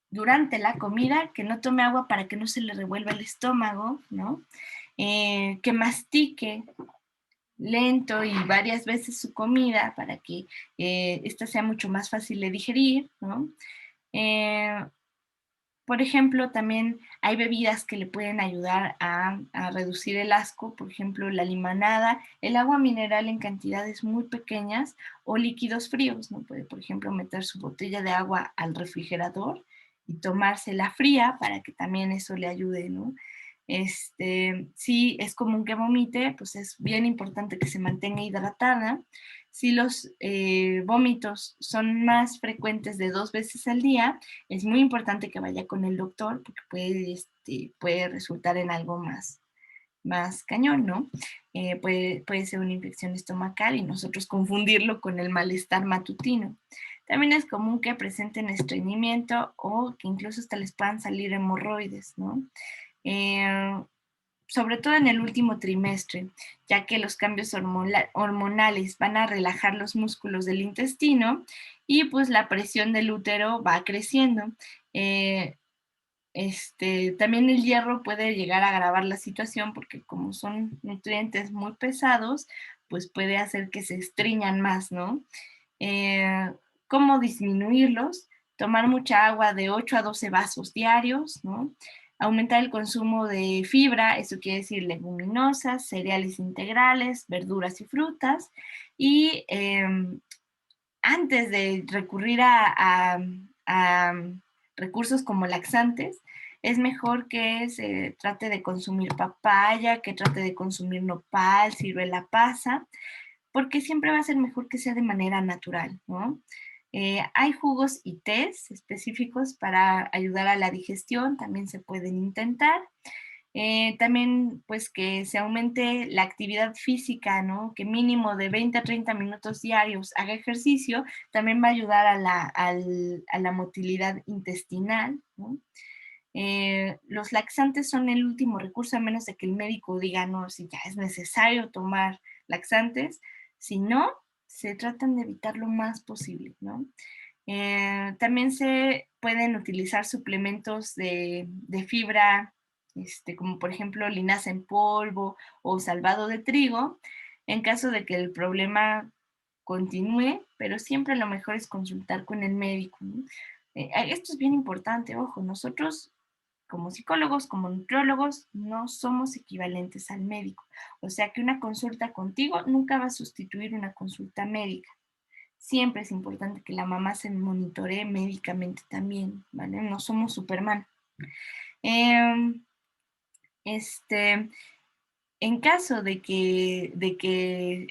durante la comida, que no tome agua para que no se le revuelva el estómago, ¿no? Que mastique lento y varias veces su comida para que esta sea mucho más fácil de digerir, ¿no? Eh, por ejemplo, también hay bebidas que le pueden ayudar a reducir el asco, por ejemplo, la limonada, el agua mineral en cantidades muy pequeñas o líquidos fríos, ¿no? Puede, por ejemplo, meter su botella de agua al refrigerador y tomársela fría para que también eso le ayude, ¿no? Si es común que vomite, pues es bien importante que se mantenga hidratada. Si los vómitos son más frecuentes de 2 veces al día, es muy importante que vaya con el doctor porque puede resultar en algo más, más cañón, ¿no? Puede ser una infección estomacal y nosotros confundirlo con el malestar matutino. También es común que presenten estreñimiento o que incluso hasta les puedan salir hemorroides, ¿no? Eh, Sobre todo en el último trimestre, ya que los cambios hormonales van a relajar los músculos del intestino y pues la presión del útero va creciendo. Eh, También el hierro puede llegar a agravar la situación porque como son nutrientes muy pesados, pues puede hacer que se estriñan más, ¿no? Eh, ¿Cómo disminuirlos? Tomar mucha agua de 8 a 12 vasos diarios, ¿no? Aumentar el consumo de fibra, eso quiere decir leguminosas, cereales integrales, verduras y frutas. Y antes de recurrir a recursos como laxantes, es mejor que se trate de consumir papaya, que trate de consumir nopal, ciruela pasa, porque siempre va a ser mejor que sea de manera natural, ¿no? Hay jugos y tés específicos para ayudar a la digestión, también se pueden intentar. También, pues, que se aumente la actividad física, ¿no? Que mínimo de 20 a 30 minutos diarios haga ejercicio, también va a ayudar a la motilidad intestinal, ¿no? Los laxantes son el último recurso, a menos de que el médico diga, no, si ya es necesario tomar laxantes. Si no, se tratan de evitar lo más posible, ¿no? También se pueden utilizar suplementos de fibra, como por ejemplo linaza en polvo o salvado de trigo, en caso de que el problema continúe, pero siempre lo mejor es consultar con el médico, ¿no? Esto es bien importante, ojo, nosotros como psicólogos, como nutriólogos, no somos equivalentes al médico. O sea que una consulta contigo nunca va a sustituir una consulta médica. Siempre es importante que la mamá se monitoree médicamente también, ¿vale? No somos Superman. Eh, este, en caso de que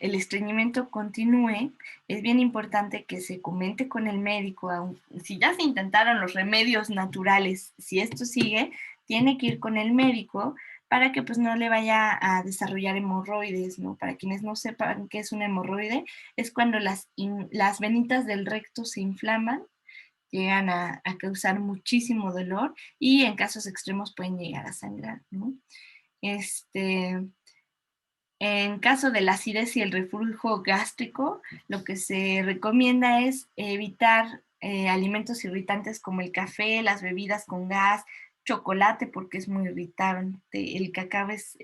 el estreñimiento continúe, es bien importante que se comente con el médico. Si ya se intentaron los remedios naturales, si esto sigue, tiene que ir con el médico para que pues no le vaya a desarrollar hemorroides, ¿no? Para quienes no sepan qué es un hemorroide, es cuando las venitas del recto se inflaman, llegan a causar muchísimo dolor y en casos extremos pueden llegar a sangrar, ¿no? Este, en caso de la acidez y el reflujo gástrico, lo que se recomienda es evitar alimentos irritantes como el café, las bebidas con gas, chocolate porque es muy irritante, el cacao es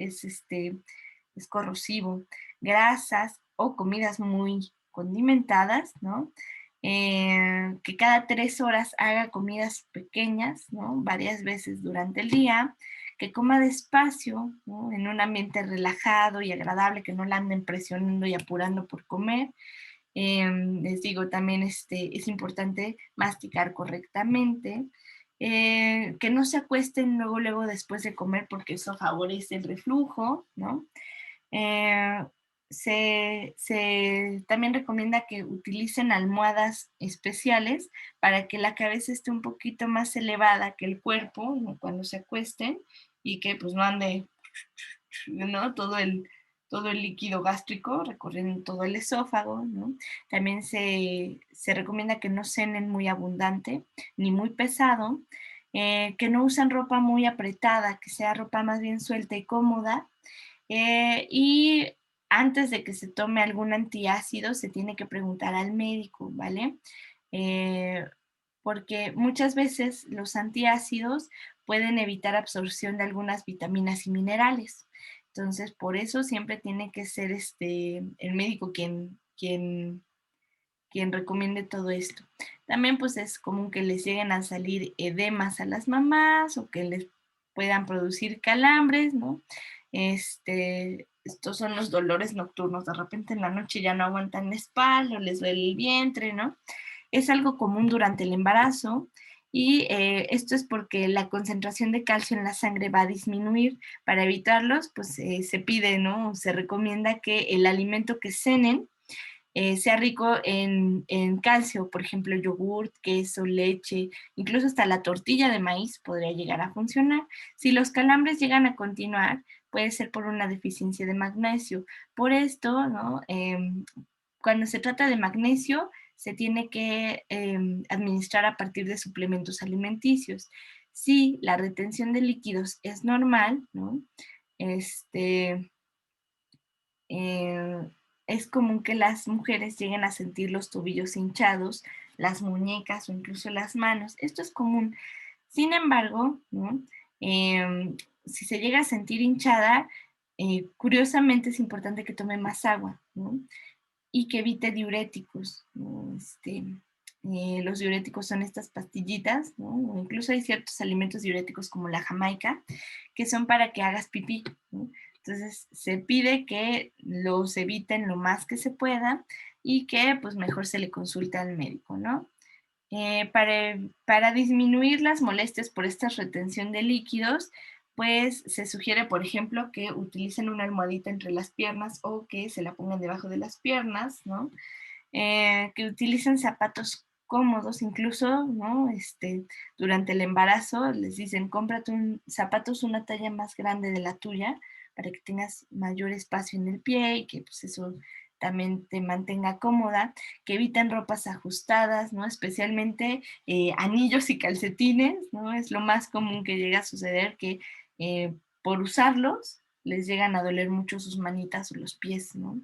corrosivo, grasas o comidas muy condimentadas, ¿no? Que cada 3 horas haga comidas pequeñas, ¿no? Varias veces durante el día, que coma despacio, ¿no? En un ambiente relajado y agradable, que no la anden presionando y apurando por comer. Les digo, también es importante masticar correctamente, que no se acuesten luego después de comer porque eso favorece el reflujo, ¿no? Eh, también recomienda que utilicen almohadas especiales para que la cabeza esté un poquito más elevada que el cuerpo, ¿no? Cuando se acuesten y que pues no ande, ¿no? Todo el líquido gástrico recorriendo todo el esófago, ¿no? También se recomienda que no cenen muy abundante ni muy pesado, que no usen ropa muy apretada, que sea ropa más bien suelta y cómoda, y antes de que se tome algún antiácido, se tiene que preguntar al médico, ¿vale? Eh, Porque muchas veces los antiácidos pueden evitar absorción de algunas vitaminas y minerales. Entonces, por eso siempre tiene que ser el médico quien recomiende todo esto. También pues es común que les lleguen a salir edemas a las mamás o que les puedan producir calambres, ¿no? Estos son los dolores nocturnos. De repente en la noche ya no aguantan la espalda o les duele el vientre, ¿no? Es algo común durante el embarazo y esto es porque la concentración de calcio en la sangre va a disminuir. Para evitarlos, pues se pide, ¿no? Se recomienda que el alimento que cenen sea rico en calcio, por ejemplo, yogurt, queso, leche, incluso hasta la tortilla de maíz podría llegar a funcionar. Si los calambres llegan a continuar, puede ser por una deficiencia de magnesio. Por esto, ¿no? Cuando se trata de magnesio, se tiene que administrar a partir de suplementos alimenticios. Si la retención de líquidos es normal, ¿no? Este, eh, es común que las mujeres lleguen a sentir los tobillos hinchados, las muñecas o incluso las manos. Esto es común. Sin embargo, ¿no? Si se llega a sentir hinchada, curiosamente es importante que tome más agua, ¿no? Y que evite diuréticos, ¿no? Los diuréticos son estas pastillitas, ¿no? Incluso hay ciertos alimentos diuréticos como la jamaica, que son para que hagas pipí, ¿no? Entonces se pide que los eviten lo más que se pueda y que pues mejor se le consulte al médico, ¿no? Para disminuir las molestias por esta retención de líquidos, pues se sugiere, por ejemplo, que utilicen una almohadita entre las piernas o que se la pongan debajo de las piernas, ¿no? Que utilicen zapatos cómodos, incluso, ¿no? Durante el embarazo les dicen, cómprate zapatos una talla más grande de la tuya para que tengas mayor espacio en el pie y que pues eso también te mantenga cómoda, que eviten ropas ajustadas, ¿no? Especialmente anillos y calcetines, ¿no? Es lo más común que llega a suceder que por usarlos les llegan a doler mucho sus manitas o los pies, ¿no?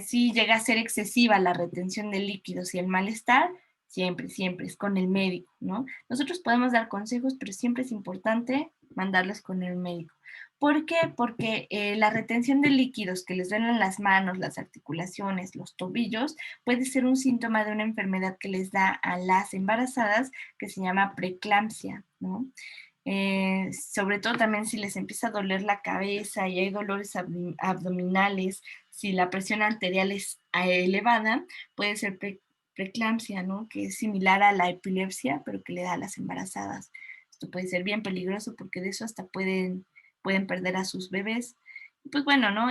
Si llega a ser excesiva la retención de líquidos y el malestar, siempre es con el médico, ¿no? Nosotros podemos dar consejos, pero siempre es importante mandarles con el médico. ¿Por qué? Porque la retención de líquidos que les duelen las manos, las articulaciones, los tobillos, puede ser un síntoma de una enfermedad que les da a las embarazadas que se llama preeclampsia, ¿no? Sobre todo también si les empieza a doler la cabeza y hay dolores abdominales, si la presión arterial es elevada, puede ser preeclampsia, ¿no? Que es similar a la epilepsia, pero que le da a las embarazadas. Esto puede ser bien peligroso porque de eso hasta pueden perder a sus bebés. Pues bueno, ¿no?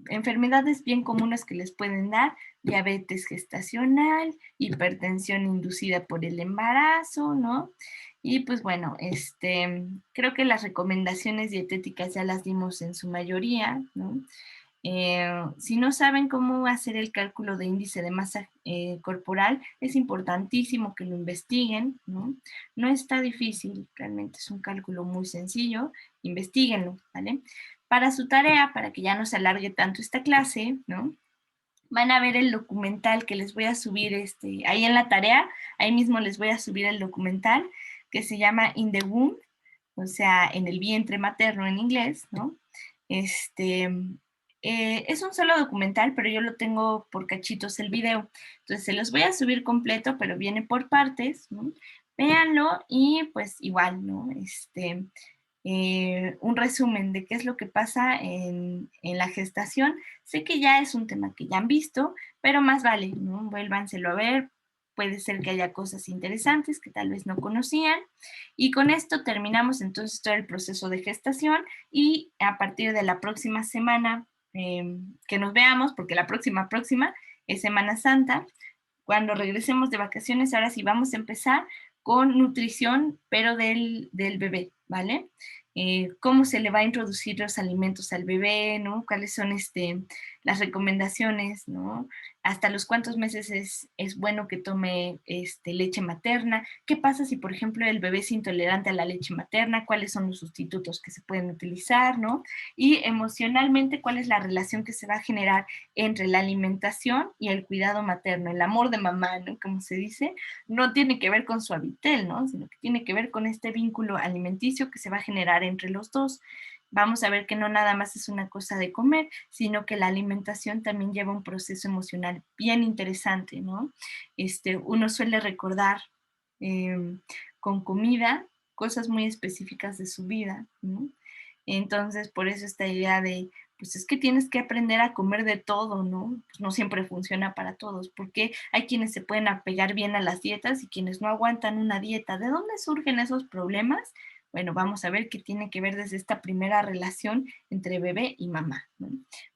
Enfermedades bien comunes que les pueden dar, diabetes gestacional, hipertensión inducida por el embarazo, ¿no? Y pues bueno, creo que las recomendaciones dietéticas ya las dimos en su mayoría, ¿no? Si no saben cómo hacer el cálculo de índice de masa corporal, es importantísimo que lo investiguen, ¿no? No está difícil, realmente es un cálculo muy sencillo, investiguenlo, ¿vale? Para su tarea, para que ya no se alargue tanto esta clase, ¿no? Van a ver el documental que les voy a subir ahí en la tarea, ahí mismo les voy a subir el documental que se llama In the Womb, o sea, en el vientre materno en inglés, ¿no? Este, es un solo documental, pero yo lo tengo por cachitos el video. Entonces se los voy a subir completo, pero viene por partes, ¿no? Véanlo y pues igual, ¿no? Un resumen de qué es lo que pasa en la gestación. Sé que ya es un tema que ya han visto, pero más vale, ¿no? Vuélvanselo a ver. Puede ser que haya cosas interesantes que tal vez no conocían. Y con esto terminamos entonces todo el proceso de gestación y a partir de la próxima semana que nos veamos, porque la próxima es Semana Santa, cuando regresemos de vacaciones, ahora sí vamos a empezar con nutrición, pero del bebé, ¿vale? Cómo se le va a introducir los alimentos al bebé, ¿no? Cuáles son las recomendaciones, ¿no? Hasta los cuántos meses es bueno que tome leche materna. ¿Qué pasa si, por ejemplo, el bebé es intolerante a la leche materna? ¿Cuáles son los sustitutos que se pueden utilizar, ¿no? Y emocionalmente, ¿cuál es la relación que se va a generar entre la alimentación y el cuidado materno? El amor de mamá, ¿no? Como se dice, no tiene que ver con su habitel, ¿no? Sino que tiene que ver con este vínculo alimenticio que se va a generar entre los dos. Vamos a ver que no nada más es una cosa de comer, sino que la alimentación también lleva un proceso emocional bien interesante, ¿no? Uno suele recordar eh, con comida cosas muy específicas de su vida, ¿no? Entonces, por eso esta idea de, pues es que tienes que aprender a comer de todo, ¿no? Pues no siempre funciona para todos, porque hay quienes se pueden apegar bien a las dietas y quienes no aguantan una dieta. ¿De dónde surgen esos problemas? bueno, vamos a ver qué tiene que ver desde esta primera relación entre bebé y mamá, ¿no?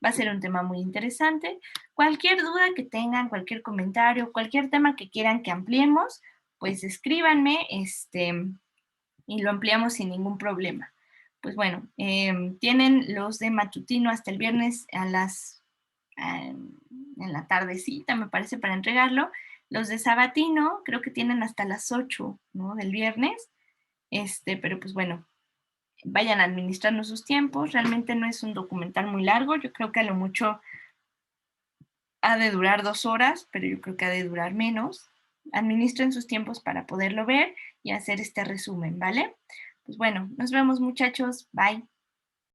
Va a ser un tema muy interesante. Cualquier duda que tengan, cualquier comentario, cualquier tema que quieran que ampliemos, pues escríbanme, y lo ampliamos sin ningún problema. Pues bueno, tienen los de matutino hasta el viernes en la tardecita, me parece, para entregarlo. Los de sabatino creo que tienen hasta las 8, ¿no? Del viernes. Pero pues bueno, vayan administrando sus tiempos. Realmente no es un documental muy largo. Yo creo que a lo mucho ha de durar 2 horas, pero yo creo que ha de durar menos. Administren sus tiempos para poderlo ver y hacer este resumen, ¿vale? Pues bueno, nos vemos muchachos. Bye.